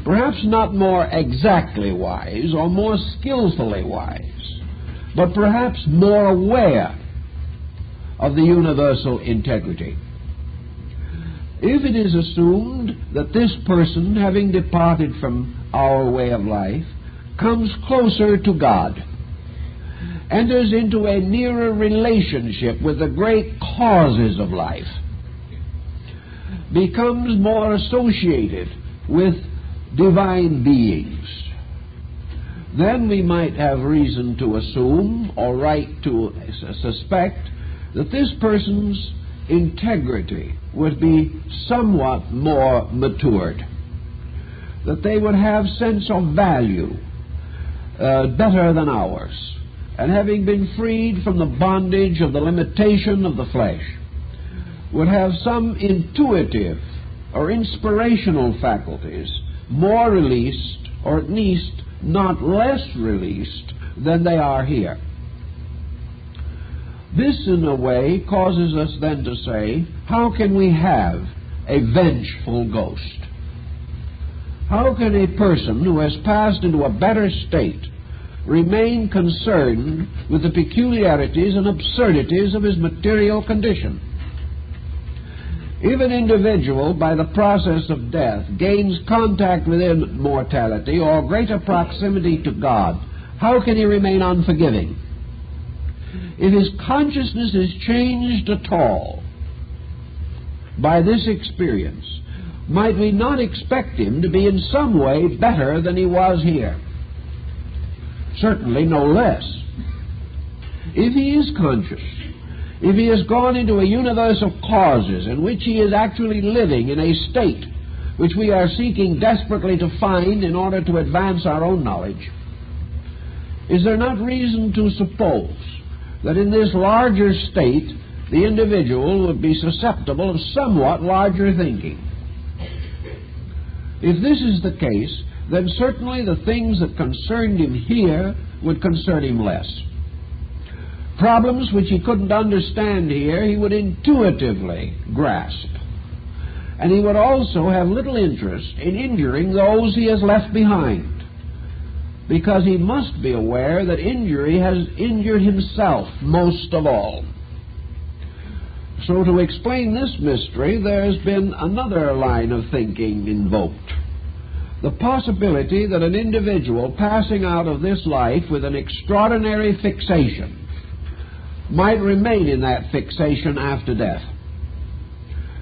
perhaps not more exactly wise or more skillfully wise, but perhaps more aware of the universal integrity. If it is assumed that this person, having departed from our way of life, comes closer to God, enters into a nearer relationship with the great causes of life, becomes more associated with divine beings, then we might have reason to assume, or right to suspect, that this person's integrity would be somewhat more matured, that they would have sense of value better than ours, and having been freed from the bondage of the limitation of the flesh, would have some intuitive or inspirational faculties more released, or at least not less released than they are here. This, in a way, causes us then to say, how can we have a vengeful ghost? How can a person who has passed into a better state remain concerned with the peculiarities and absurdities of his material condition. If an individual, by the process of death, gains contact with immortality or greater proximity to God, how can he remain unforgiving? If his consciousness is changed at all by this experience, might we not expect him to be in some way better than he was here? Certainly no less. If he is conscious, if he has gone into a universe of causes in which he is actually living in a state which we are seeking desperately to find in order to advance our own knowledge, is there not reason to suppose that in this larger state the individual would be susceptible of somewhat larger thinking? If this is the case, then certainly the things that concerned him here would concern him less. Problems which he couldn't understand here he would intuitively grasp. And he would also have little interest in injuring those he has left behind, because he must be aware that injury has injured himself most of all. So to explain this mystery, there's been another line of thinking invoked. The possibility that an individual passing out of this life with an extraordinary fixation might remain in that fixation after death.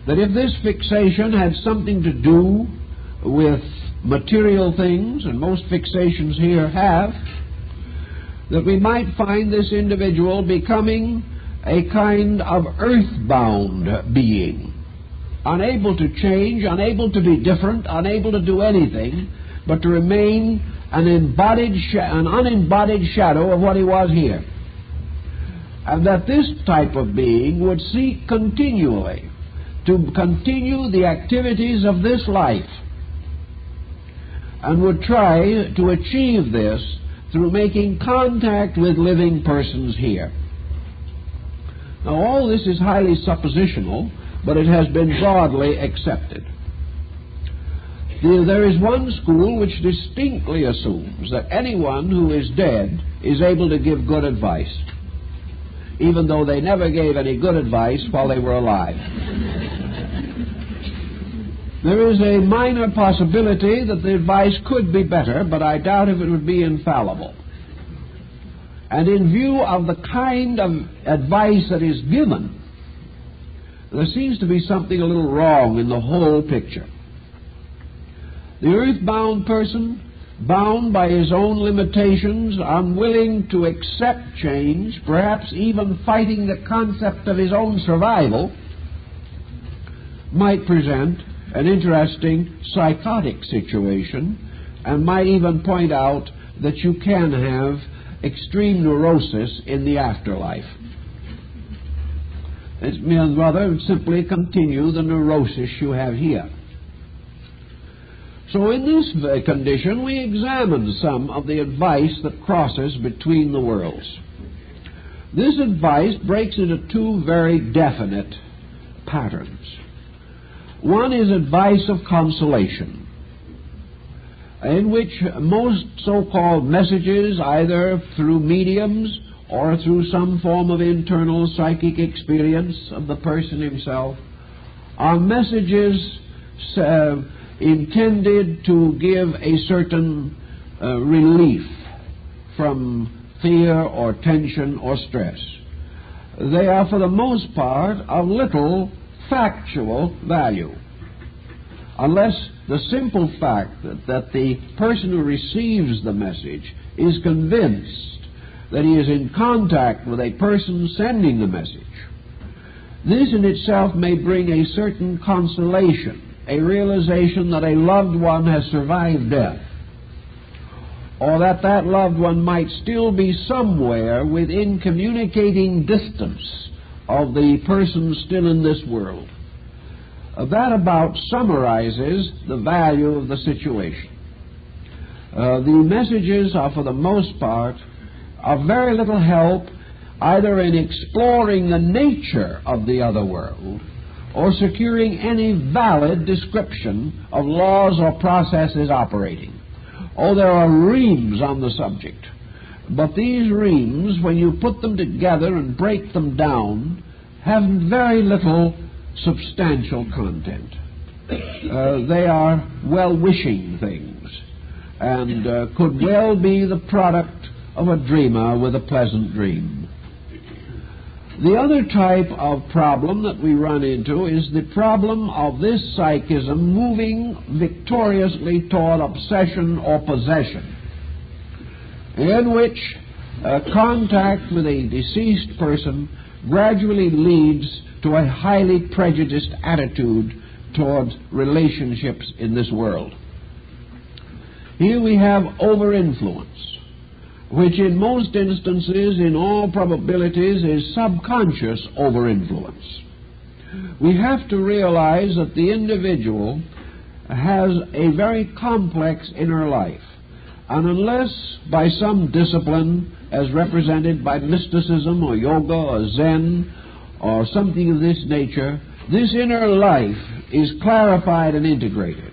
That if this fixation had something to do with material things, and most fixations here have, that we might find this individual becoming a kind of earthbound being, unable to change, unable to be different, unable to do anything but to remain an unembodied shadow of what he was here. And that this type of being would seek continually to continue the activities of this life, and would try to achieve this through making contact with living persons here. Now, all this is highly suppositional, but it has been broadly accepted. There is one school which distinctly assumes that anyone who is dead is able to give good advice, even though they never gave any good advice while they were alive. There is a minor possibility that the advice could be better, but I doubt if it would be infallible. And in view of the kind of advice that is given, there seems to be something a little wrong in the whole picture. The earthbound person, bound by his own limitations, unwilling to accept change, perhaps even fighting the concept of his own survival, might present an interesting psychotic situation, and might even point out that you can have extreme neurosis in the afterlife. It's rather simply continue the neurosis you have here. So in this condition, we examine some of the advice that crosses between the worlds. This advice breaks into two very definite patterns. One is advice of consolation, in which most so-called messages, either through mediums or through some form of internal psychic experience of the person himself, are messages intended to give a certain relief from fear or tension or stress. They are, for the most part, of little factual value, unless the simple fact that the person who receives the message is convinced that he is in contact with a person sending the message. This in itself may bring a certain consolation, a realization that a loved one has survived death, or that that loved one might still be somewhere within communicating distance of the person still in this world. That about summarizes the value of the situation. The messages are, for the most part, of very little help either in exploring the nature of the other world or securing any valid description of laws or processes operating. Oh, there are reams on the subject, But these reams, when you put them together and break them down, have very little substantial content. They are well-wishing things, and could well be the product of a dreamer with a pleasant dream. The other type of problem that we run into is the problem of this psychism moving victoriously toward obsession or possession, in which contact with a deceased person gradually leads to a highly prejudiced attitude towards relationships in this world. Here we have over-influence, which in most instances, in all probabilities, is subconscious over-influence. We have to realize that the individual has a very complex inner life, and unless by some discipline, as represented by mysticism or yoga or Zen or something of this nature, this inner life is clarified and integrated,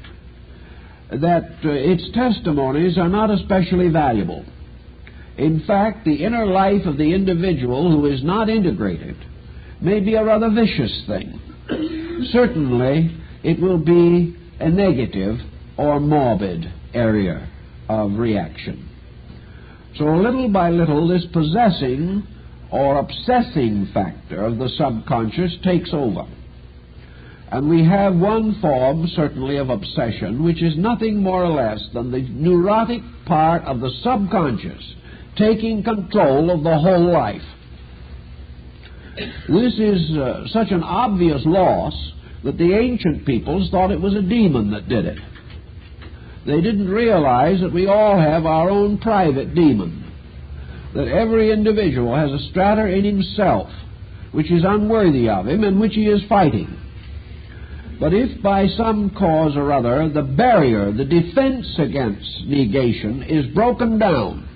that its testimonies are not especially valuable. In fact, the inner life of the individual who is not integrated may be a rather vicious thing. Certainly, it will be a negative or morbid area of reaction. So little by little, this possessing or obsessing factor of the subconscious takes over. And we have one form, certainly, of obsession, which is nothing more or less than the neurotic part of the subconscious taking control of the whole life. This is such an obvious loss that the ancient peoples thought it was a demon that did it. They didn't realize that we all have our own private demon, that every individual has a strata in himself which is unworthy of him and which he is fighting. But if by some cause or other the barrier, the defense against negation is broken down,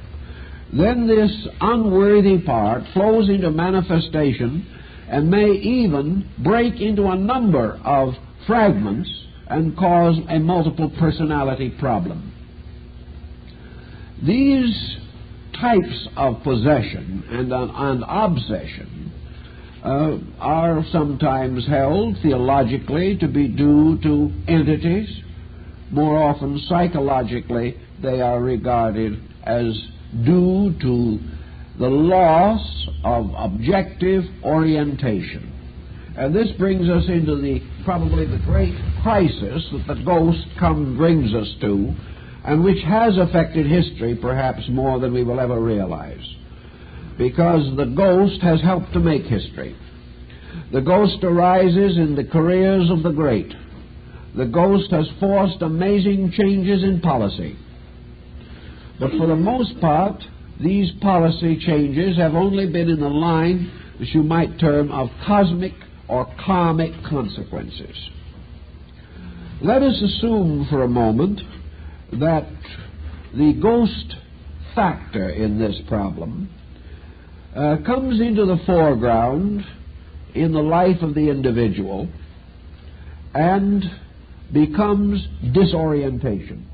then this unworthy part flows into manifestation and may even break into a number of fragments and cause a multiple personality problem. These types of possession and obsession are sometimes held theologically to be due to entities. More often psychologically they are regarded as due to the loss of objective orientation. And this brings us into probably the great crisis that the ghost brings us to, and which has affected history perhaps more than we will ever realize, because the ghost has helped to make history. The ghost arises in the careers of the great. The ghost has forced amazing changes in policy. But for the most part, these policy changes have only been in the line, as you might term, of cosmic or karmic consequences. Let us assume for a moment that the ghost factor in this problem comes into the foreground in the life of the individual and becomes disorientation.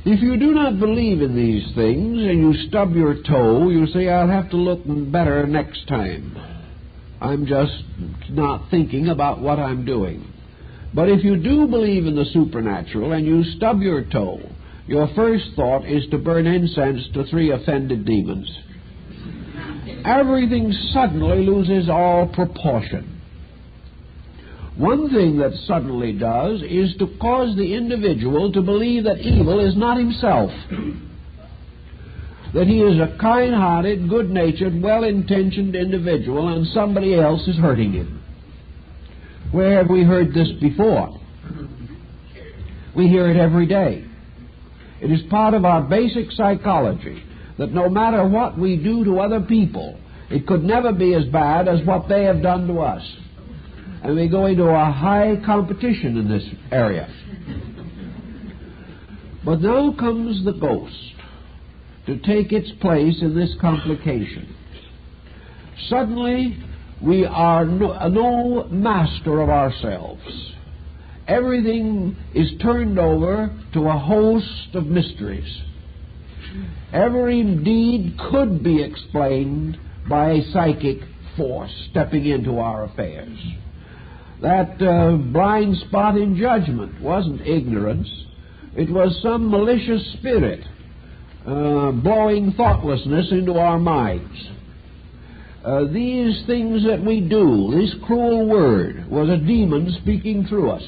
If you do not believe in these things and you stub your toe, you say, I'll have to look better next time. I'm just not thinking about what I'm doing. But if you do believe in the supernatural and you stub your toe, your first thought is to burn incense to 3 offended demons. Everything suddenly loses all proportion. One thing that suddenly does is to cause the individual to believe that evil is not himself, that he is a kind-hearted, good-natured, well-intentioned individual and somebody else is hurting him. Where have we heard this before? We hear it every day. It is part of our basic psychology that no matter what we do to other people, it could never be as bad as what they have done to us. And we go into a high competition in this area. But now comes the ghost to take its place in this complication. Suddenly, we are no master of ourselves. Everything is turned over to a host of mysteries. Every deed could be explained by a psychic force stepping into our affairs. That blind spot in judgment wasn't ignorance. It was some malicious spirit blowing thoughtlessness into our minds. These things that we do, this cruel word, was a demon speaking through us.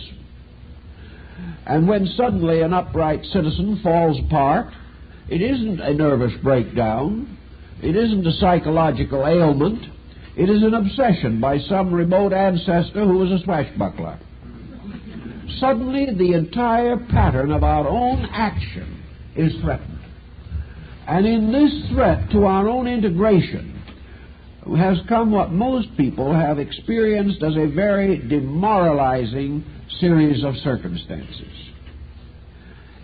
And when suddenly an upright citizen falls apart, it isn't a nervous breakdown, it isn't a psychological ailment, it is an obsession by some remote ancestor who was a swashbuckler. Suddenly the entire pattern of our own action is threatened. And in this threat to our own integration has come what most people have experienced as a very demoralizing series of circumstances.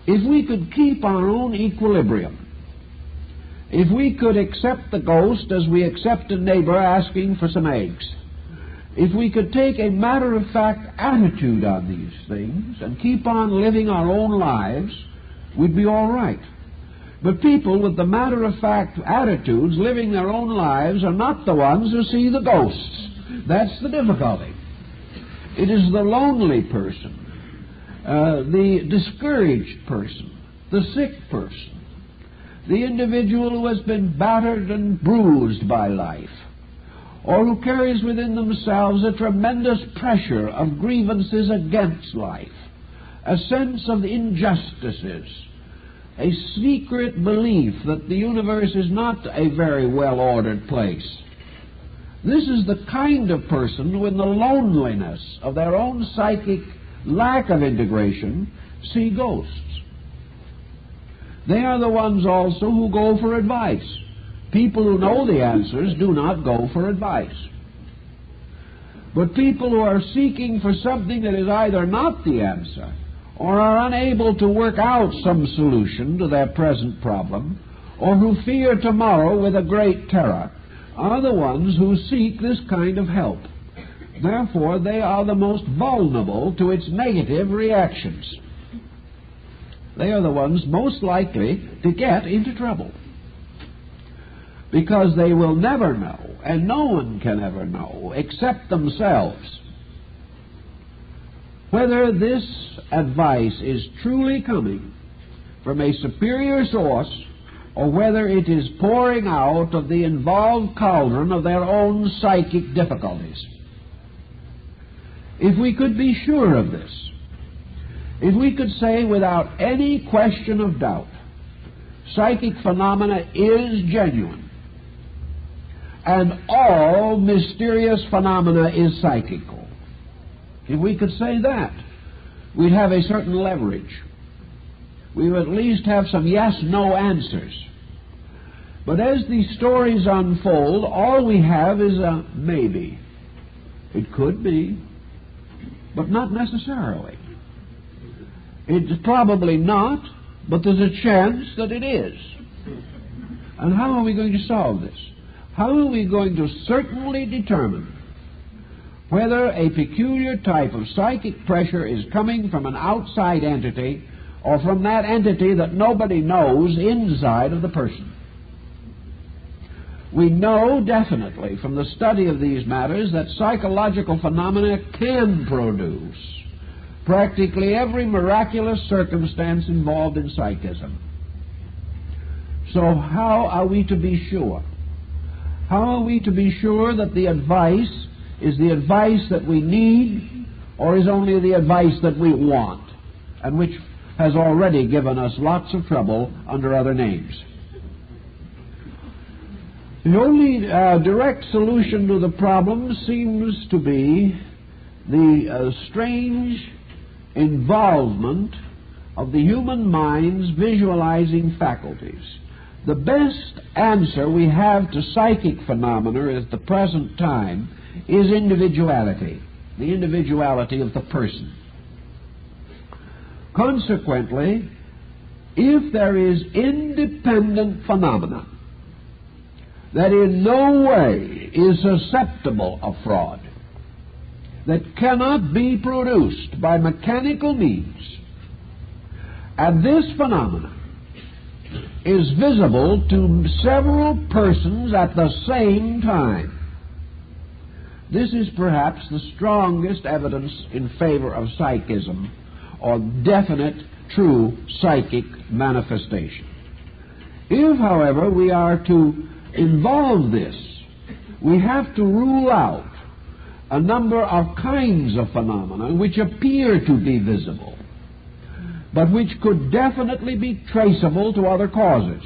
If we could keep our own equilibrium, if we could accept the ghost as we accept a neighbor asking for some eggs, if we could take a matter-of-fact attitude on these things and keep on living our own lives, we'd be all right. But people with the matter-of-fact attitudes living their own lives are not the ones who see the ghosts. That's the difficulty. It is the lonely person, the discouraged person, the sick person, the individual who has been battered and bruised by life, or who carries within themselves a tremendous pressure of grievances against life, a sense of injustices, a secret belief that the universe is not a very well-ordered place. This is the kind of person who, in the loneliness of their own psychic lack of integration, see ghosts. They are the ones also who go for advice. People who know the answers do not go for advice. But people who are seeking for something that is either not the answer or are unable to work out some solution to their present problem, or who fear tomorrow with a great terror, are the ones who seek this kind of help. Therefore, they are the most vulnerable to its negative reactions. They are the ones most likely to get into trouble, because they will never know, and no one can ever know, except themselves, whether this advice is truly coming from a superior source or whether it is pouring out of the involved cauldron of their own psychic difficulties. If we could be sure of this, if we could say without any question of doubt, psychic phenomena is genuine, and all mysterious phenomena is psychical, if we could say that, we'd have a certain leverage. We would at least have some yes-no answers. But as these stories unfold, all we have is a maybe. It could be, but not necessarily. It's probably not, but there's a chance that it is. And how are we going to solve this? How are we going to certainly determine whether a peculiar type of psychic pressure is coming from an outside entity or from that entity that nobody knows inside of the person? We know definitely from the study of these matters that psychological phenomena can produce practically every miraculous circumstance involved in psychism. So how are we to be sure? How are we to be sure that the advice is the advice that we need, or is only the advice that we want, and which has already given us lots of trouble under other names? The only direct solution to the problem seems to be the strange involvement of the human mind's visualizing faculties. The best answer we have to psychic phenomena at the present time is individuality, the individuality of the person. Consequently, if there is independent phenomena that in no way is susceptible of fraud, that cannot be produced by mechanical means, and this phenomena is visible to several persons at the same time. This is perhaps the strongest evidence in favor of psychism, or definite, true psychic manifestation. If, however, we are to involve this, we have to rule out a number of kinds of phenomena which appear to be visible, but which could definitely be traceable to other causes.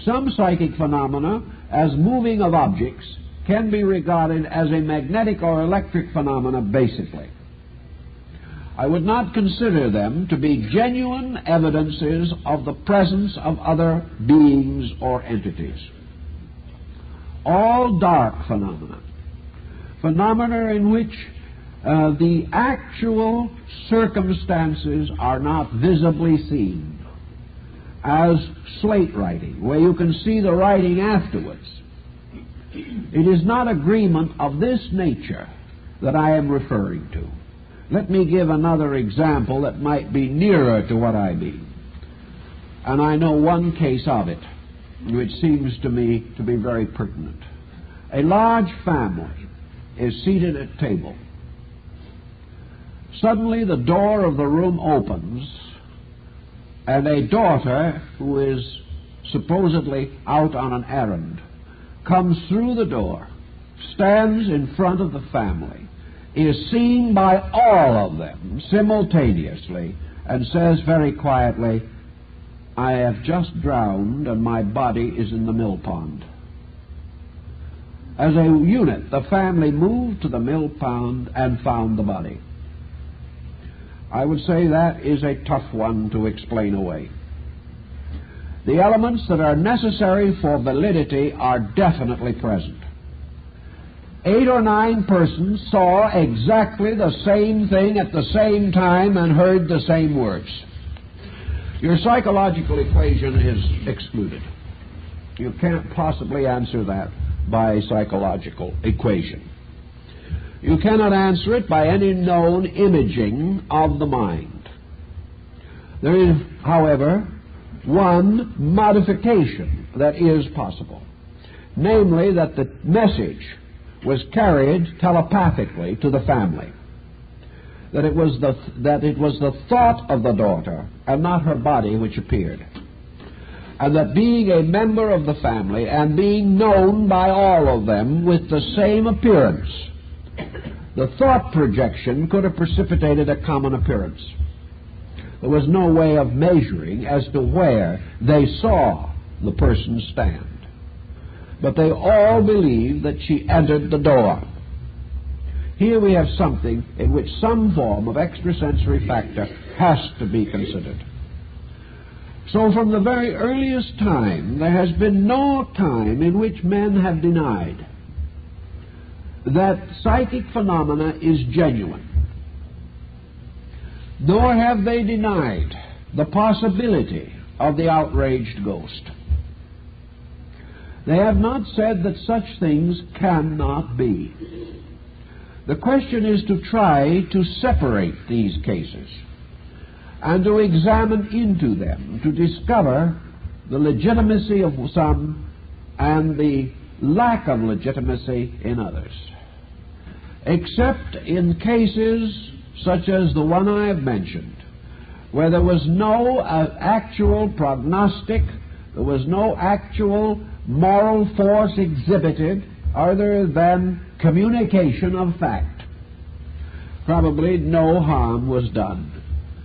Some psychic phenomena, as moving of objects, can be regarded as a magnetic or electric phenomena basically. I would not consider them to be genuine evidences of the presence of other beings or entities. All dark phenomena, phenomena in which the actual circumstances are not visibly seen, as slate writing, where you can see the writing afterwards. It is not agreement of this nature that I am referring to. Let me give another example that might be nearer to what I mean. And I know one case of it, which seems to me to be very pertinent. A large family is seated at table. Suddenly the door of the room opens, and a daughter who is supposedly out on an errand comes through the door, stands in front of the family, is seen by all of them simultaneously, and says very quietly, "I have just drowned and my body is in the mill pond." As a unit, the family moved to the mill pond and found the body. I would say that is a tough one to explain away. The elements that are necessary for validity are definitely present. 8 or 9 persons saw exactly the same thing at the same time and heard the same words. Your psychological equation is excluded. You can't possibly answer that by psychological equation. You cannot answer it by any known imaging of the mind. There is, however, one modification that is possible, namely that the message was carried telepathically to the family, that it was the thought of the daughter and not her body which appeared, and that being a member of the family and being known by all of them with the same appearance, the thought projection could have precipitated a common appearance. There was no way of measuring as to where they saw the person stand. But they all believed that she entered the door. Here we have something in which some form of extrasensory factor has to be considered. So from the very earliest time, there has been no time in which men have denied that psychic phenomena is genuine. Nor have they denied the possibility of the outraged ghost. They have not said that such things cannot be. The question is to try to separate these cases and to examine into them, to discover the legitimacy of some and the lack of legitimacy in others. Except in cases such as the one I have mentioned, where there was no actual prognostic, there was no actual moral force exhibited other than communication of fact. Probably no harm was done.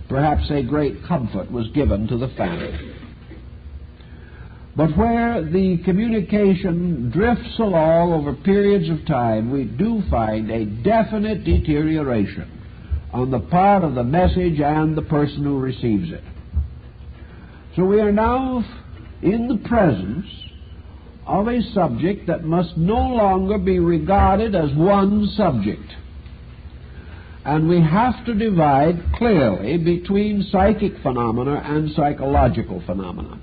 Perhaps a great comfort was given to the family. But where the communication drifts along over periods of time, we do find a definite deterioration on the part of the message and the person who receives it. So we are now in the presence of a subject that must no longer be regarded as one subject. And we have to divide clearly between psychic phenomena and psychological phenomena.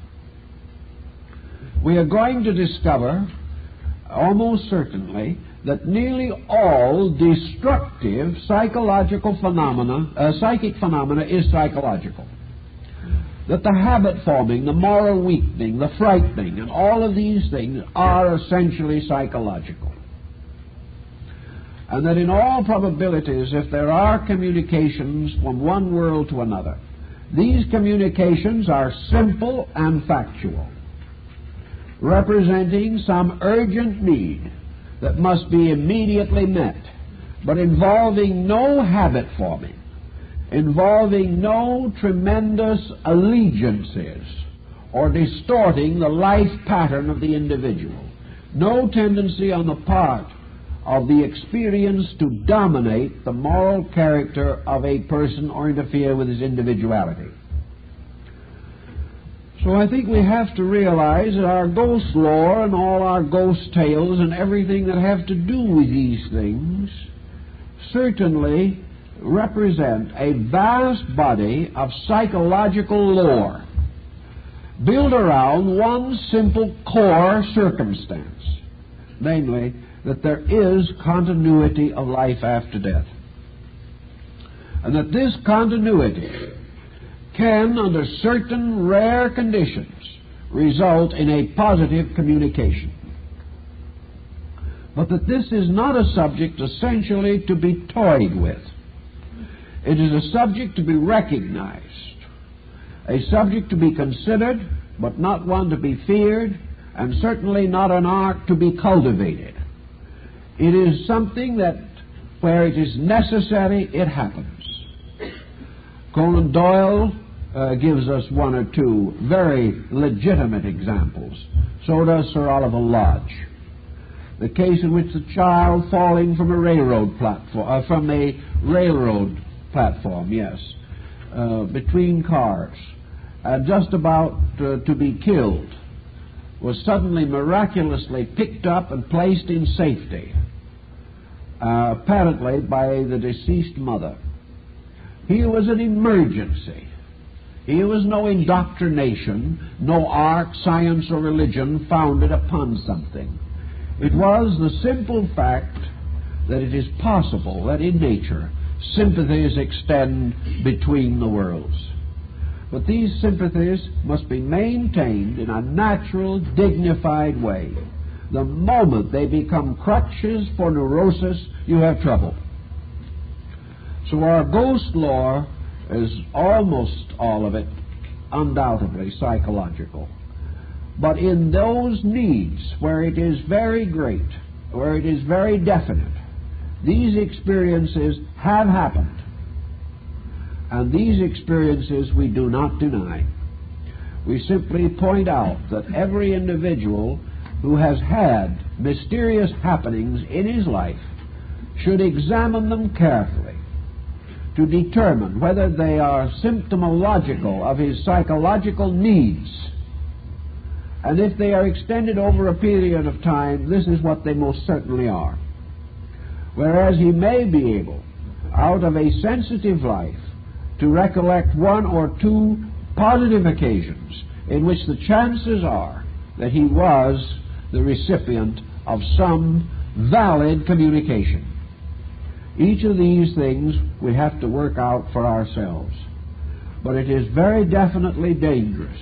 We are going to discover, almost certainly, that nearly all destructive psychological phenomena, psychic phenomena is psychological. that the habit forming, the moral weakening, the frightening, and all of these things are essentially psychological. And that in all probabilities, if there are communications from one world to another, these communications are simple and factual, representing some urgent need that must be immediately met, but involving no habit forming, involving no tremendous allegiances or distorting the life pattern of the individual, no tendency on the part of the experience to dominate the moral character of a person or interfere with his individuality. So I think we have to realize that our ghost lore and all our ghost tales and everything that have to do with these things certainly represent a vast body of psychological lore built around one simple core circumstance, namely that there is continuity of life after death, and that this continuity can, under certain rare conditions, result in a positive communication. But that this is not a subject essentially to be toyed with. It is a subject to be recognized, a subject to be considered, but not one to be feared, and certainly not an art to be cultivated. It is something that, where it is necessary, it happens. Conan Doyle gives us one or two very legitimate examples. So does Sir Oliver Lodge. The case in which the child falling from a railroad platform, yes, between cars, just about to be killed, was suddenly miraculously picked up and placed in safety, apparently by the deceased mother. Here was an emergency. Here was no indoctrination, no art, science, or religion founded upon something. It was the simple fact that it is possible that in nature sympathies extend between the worlds. But these sympathies must be maintained in a natural, dignified way. The moment they become crutches for neurosis, you have trouble. So our ghost lore is almost all of it undoubtedly psychological. But in those needs where it is very great, where it is very definite, these experiences have happened. And these experiences we do not deny. We simply point out that every individual who has had mysterious happenings in his life should examine them carefully to determine whether they are symptomological of his psychological needs. And if they are extended over a period of time, this is what they most certainly are. Whereas he may be able, out of a sensitive life, to recollect one or two positive occasions in which the chances are that he was the recipient of some valid communication. Each of these things we have to work out for ourselves. But it is very definitely dangerous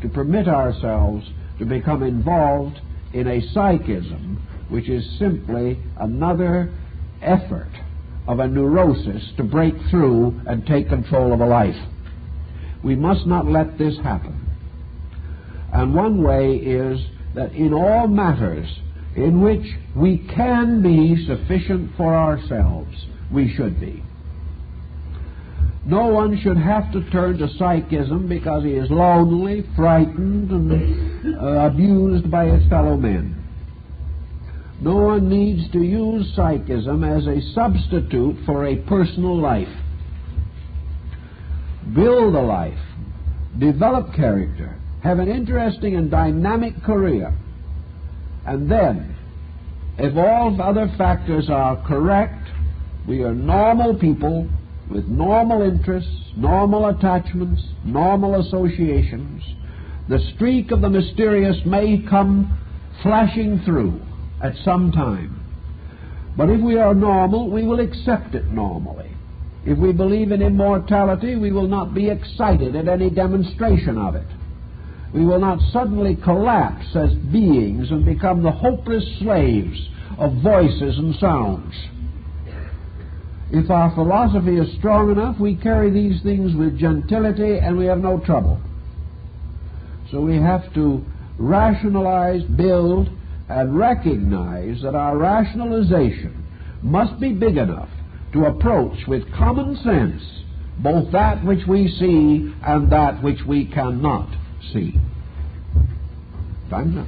to permit ourselves to become involved in a psychism which is simply another effort of a neurosis to break through and take control of a life. We must not let this happen. And one way is that in all matters in which we can be sufficient for ourselves, we should be. No one should have to turn to psychism because he is lonely, frightened, and abused by his fellow men. No one needs to use psychism as a substitute for a personal life. Build a life, develop character, have an interesting and dynamic career, and then, if all other factors are correct, we are normal people with normal interests, normal attachments, normal associations. The streak of the mysterious may come flashing through at some time. But if we are normal, we will accept it normally. If we believe in immortality, we will not be excited at any demonstration of it. We will not suddenly collapse as beings and become the hopeless slaves of voices and sounds. If our philosophy is strong enough, we carry these things with gentility and we have no trouble. So we have to rationalize, build, and recognize that our rationalization must be big enough to approach with common sense both that which we see and that which we cannot see. Time's up.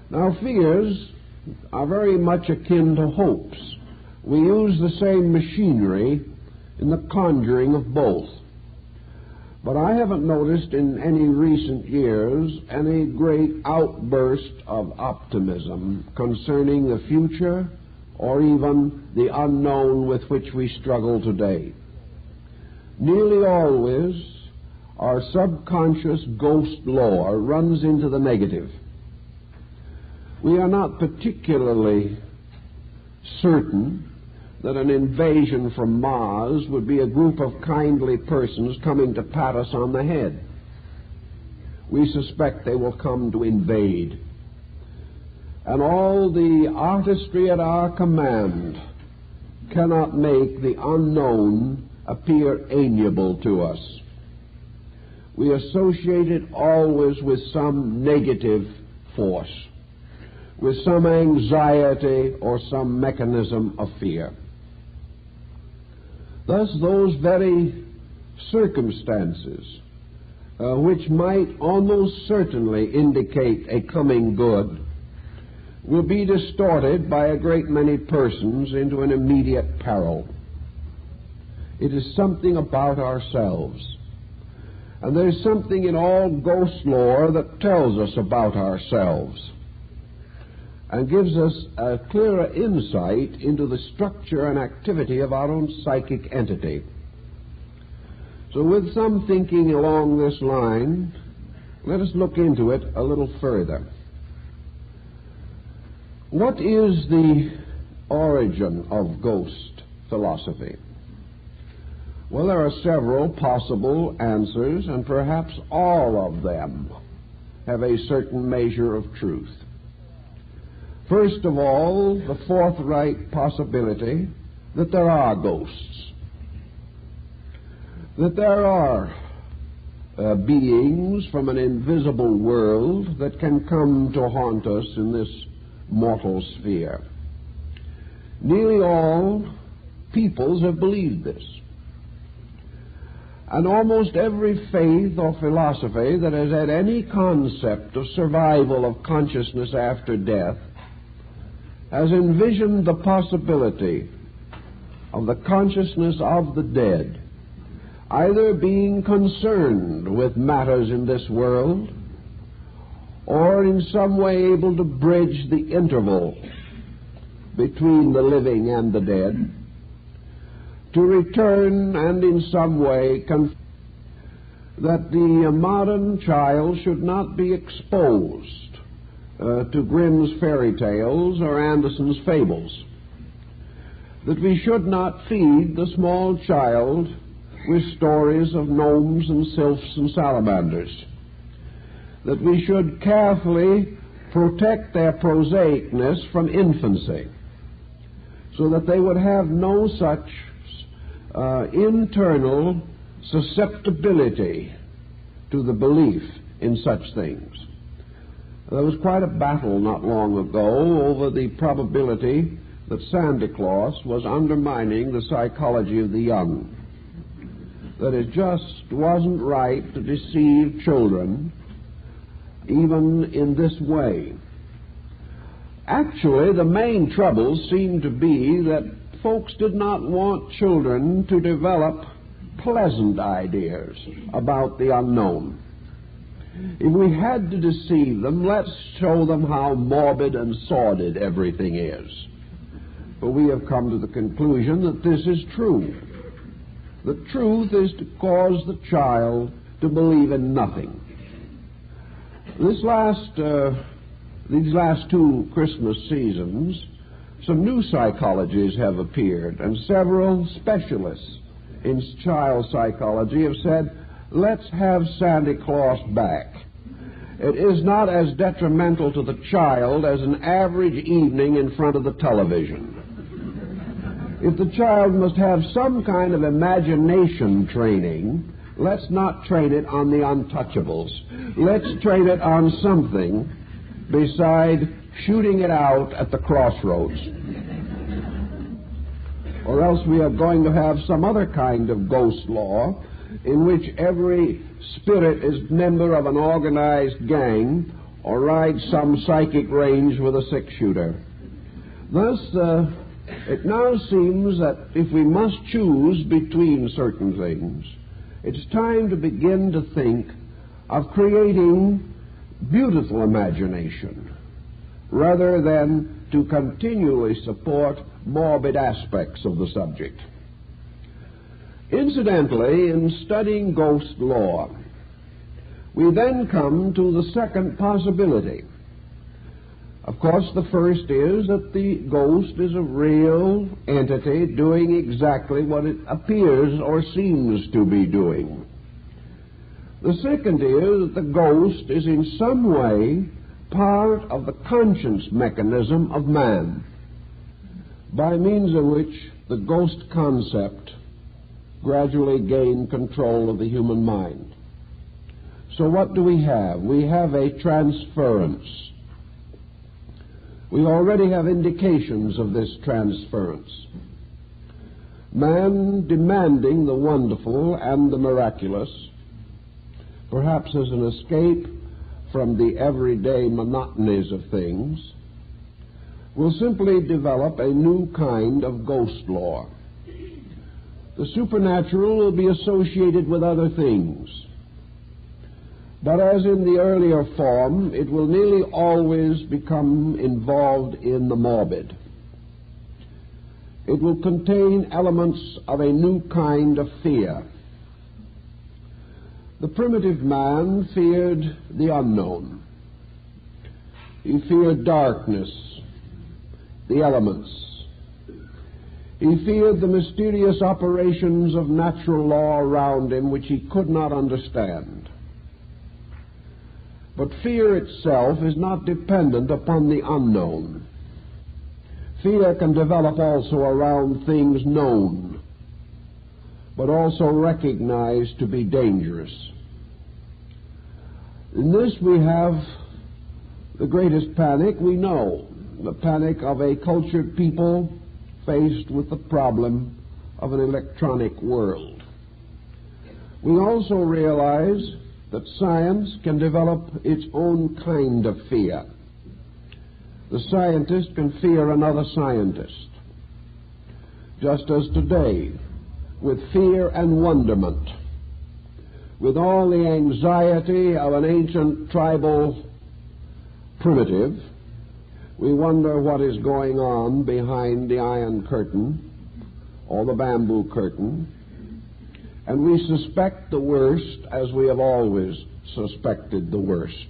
Now, fears are very much akin to hopes. We use the same machinery in the conjuring of both. But I haven't noticed in any recent years any great outburst of optimism concerning the future or even the unknown with which we struggle today. Nearly always, our subconscious ghost lore runs into the negative. We are not particularly certain that an invasion from Mars would be a group of kindly persons coming to pat us on the head. We suspect they will come to invade. And all the artistry at our command cannot make the unknown appear amiable to us. We associate it always with some negative force, with some anxiety or some mechanism of fear. Thus, those very circumstances which might almost certainly indicate a coming good will be distorted by a great many persons into an immediate peril. It is something about ourselves. And there's something in all ghost lore that tells us about ourselves and gives us a clearer insight into the structure and activity of our own psychic entity. So with some thinking along this line, let us look into it a little further. What is the origin of ghost philosophy? Well, there are several possible answers, and perhaps all of them have a certain measure of truth. First of all, the forthright possibility that there are ghosts, that there are beings from an invisible world that can come to haunt us in this mortal sphere. Nearly all peoples have believed this. And almost every faith or philosophy that has had any concept of survival of consciousness after death has envisioned the possibility of the consciousness of the dead either being concerned with matters in this world or in some way able to bridge the interval between the living and the dead, to return and in some way that the modern child should not be exposed to Grimm's fairy tales or Andersen's fables, that we should not feed the small child with stories of gnomes and sylphs and salamanders, that we should carefully protect their prosaicness from infancy, so that they would have no such internal susceptibility to the belief in such things. There was quite a battle not long ago over the probability that Santa Claus was undermining the psychology of the young, that it just wasn't right to deceive children even in this way. Actually, the main trouble seemed to be that folks did not want children to develop pleasant ideas about the unknown. If we had to deceive them, let's show them how morbid and sordid everything is. But we have come to the conclusion that this is true. The truth is to cause the child to believe in nothing. This last these last two Christmas seasons, some new psychologies have appeared, and several specialists in child psychology have said, let's have Santa Claus back. It is not as detrimental to the child as an average evening in front of the television. If the child must have some kind of imagination training, let's not train it on the untouchables. Let's train it on something beside shooting it out at the crossroads. Or else we are going to have some other kind of ghost law in which every spirit is member of an organized gang or rides some psychic range with a six-shooter. Thus, it now seems that if we must choose between certain things, it's time to begin to think of creating beautiful imagination rather than to continually support morbid aspects of the subject. Incidentally, in studying ghost law, we then come to the second possibility. Of course, the first is that the ghost is a real entity doing exactly what it appears or seems to be doing. The second is that the ghost is in some way part of the conscience mechanism of man, by means of which the ghost concept gradually gained control of the human mind. So what do we have? We have a transference. We already have indications of this transference. Man demanding the wonderful and the miraculous, perhaps as an escape from the everyday monotonies of things, will simply develop a new kind of ghost law. The supernatural will be associated with other things, but as in the earlier form, it will nearly always become involved in the morbid. It will contain elements of a new kind of fear. The primitive man feared the unknown. He feared darkness, the elements. He feared the mysterious operations of natural law around him which he could not understand. But fear itself is not dependent upon the unknown. Fear can develop also around things known, but also recognized to be dangerous. In this we have the greatest panic we know, the panic of a cultured people faced with the problem of an electronic world. We also realize that science can develop its own kind of fear. The scientist can fear another scientist, just as today, with fear and wonderment, with all the anxiety of an ancient tribal primitive, we wonder what is going on behind the iron curtain or the bamboo curtain, and we suspect the worst as we have always suspected the worst.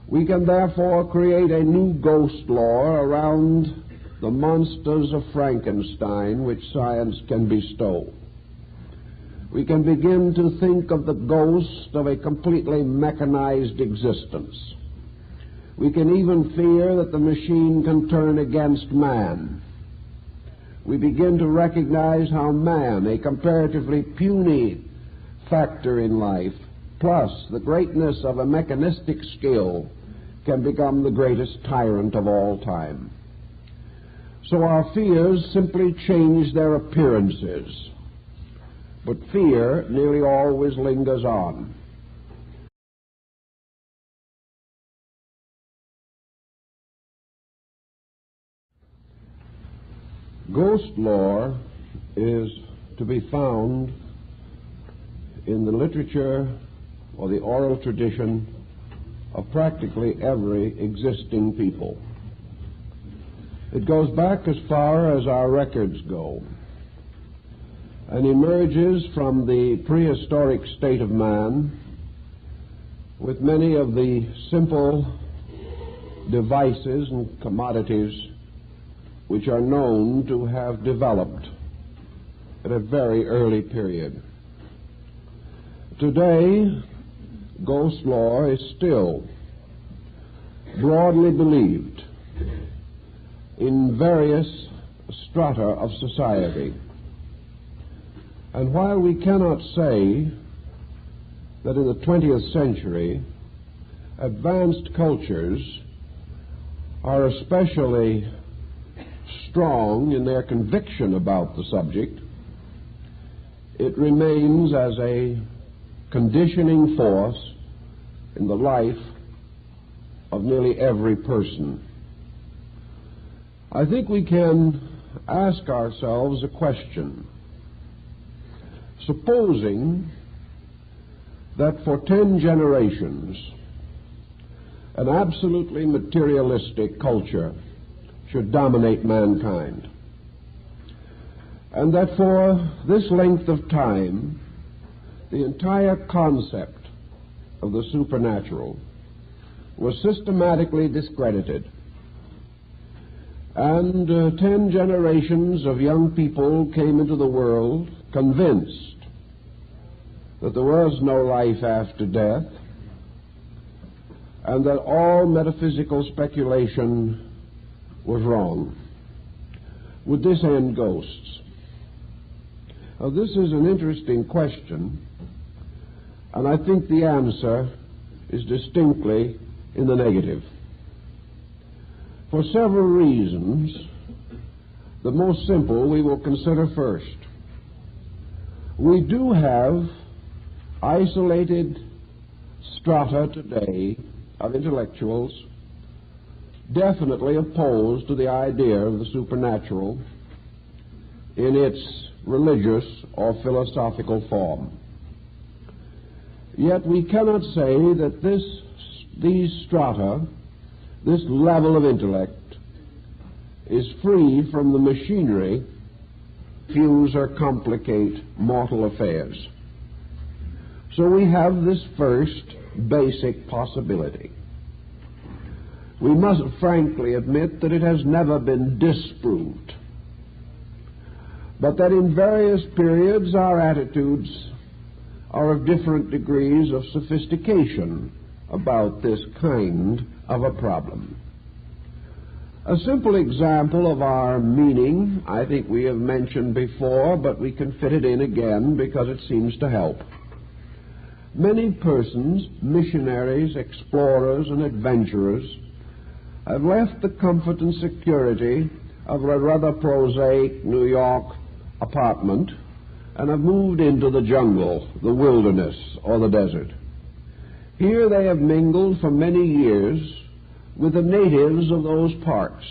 We can therefore create a new ghost law around the monsters of Frankenstein which science can bestow. We can begin to think of the ghost of a completely mechanized existence. We can even fear that the machine can turn against man. We begin to recognize how man, a comparatively puny factor in life, plus the greatness of a mechanistic skill, can become the greatest tyrant of all time. So our fears simply change their appearances, but fear nearly always lingers on. Ghost lore is to be found in the literature or the oral tradition of practically every existing people. It goes back as far as our records go and emerges from the prehistoric state of man with many of the simple devices and commodities which are known to have developed at a very early period. Today, ghost lore is still broadly believed in various strata of society. And while we cannot say that in the 20th century advanced cultures are especially strong in their conviction about the subject, it remains as a conditioning force in the life of nearly every person. I think we can ask ourselves a question. Supposing that for 10 generations an absolutely materialistic culture should dominate mankind, and that for this length of time the entire concept of the supernatural was systematically discredited, and 10 generations of young people came into the world convinced that there was no life after death, and that all metaphysical speculation was wrong. Would this end ghosts? Now, this is an interesting question, and I think the answer is distinctly in the negative. For several reasons. The most simple we will consider first. We do have isolated strata today of intellectuals definitely opposed to the idea of the supernatural in its religious or philosophical form. Yet we cannot say that these strata, this level of intellect, is free from the machinery to fuse or complicate mortal affairs. So we have this first basic possibility. We must frankly admit that it has never been disproved, but that in various periods our attitudes are of different degrees of sophistication about this kind of a problem. A simple example of our meaning I think we have mentioned before, but we can fit it in again because it seems to help. Many persons, missionaries, explorers, and adventurers, have left the comfort and security of a rather prosaic New York apartment and have moved into the jungle, the wilderness, or the desert. Here they have mingled for many years with the natives of those parts,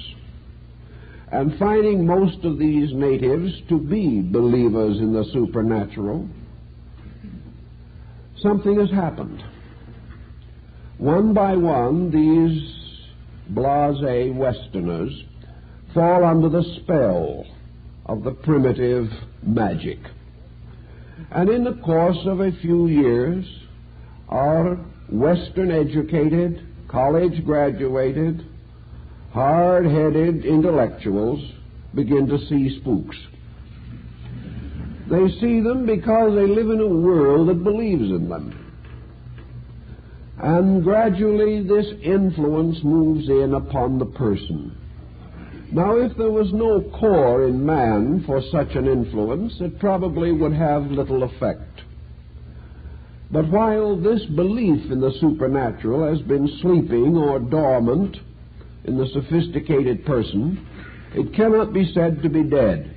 and finding most of these natives to be believers in the supernatural, something has happened. One by one, these blasé Westerners fall under the spell of the primitive magic. And in the course of a few years, our Western-educated, college-graduated, hard-headed intellectuals begin to see spooks. They see them because they live in a world that believes in them. And gradually this influence moves in upon the person. Now, if there was no core in man for such an influence, it probably would have little effect. But while this belief in the supernatural has been sleeping or dormant in the sophisticated person, it cannot be said to be dead.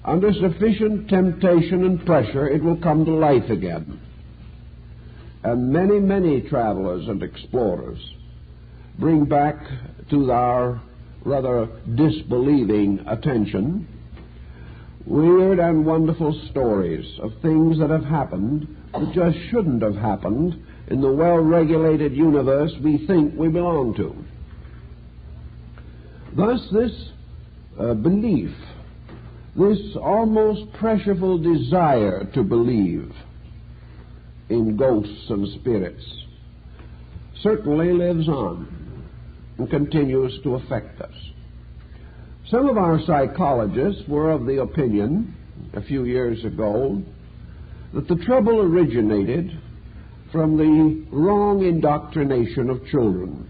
Under sufficient temptation and pressure, it will come to life again. And many, many travelers and explorers bring back to our rather disbelieving attention weird and wonderful stories of things that have happened that just shouldn't have happened in the well-regulated universe we think we belong to. Thus, this belief, this almost pressureful desire to believe in ghosts and spirits, certainly lives on. and continues to affect us. Some of our psychologists were of the opinion a few years ago that the trouble originated from the wrong indoctrination of children.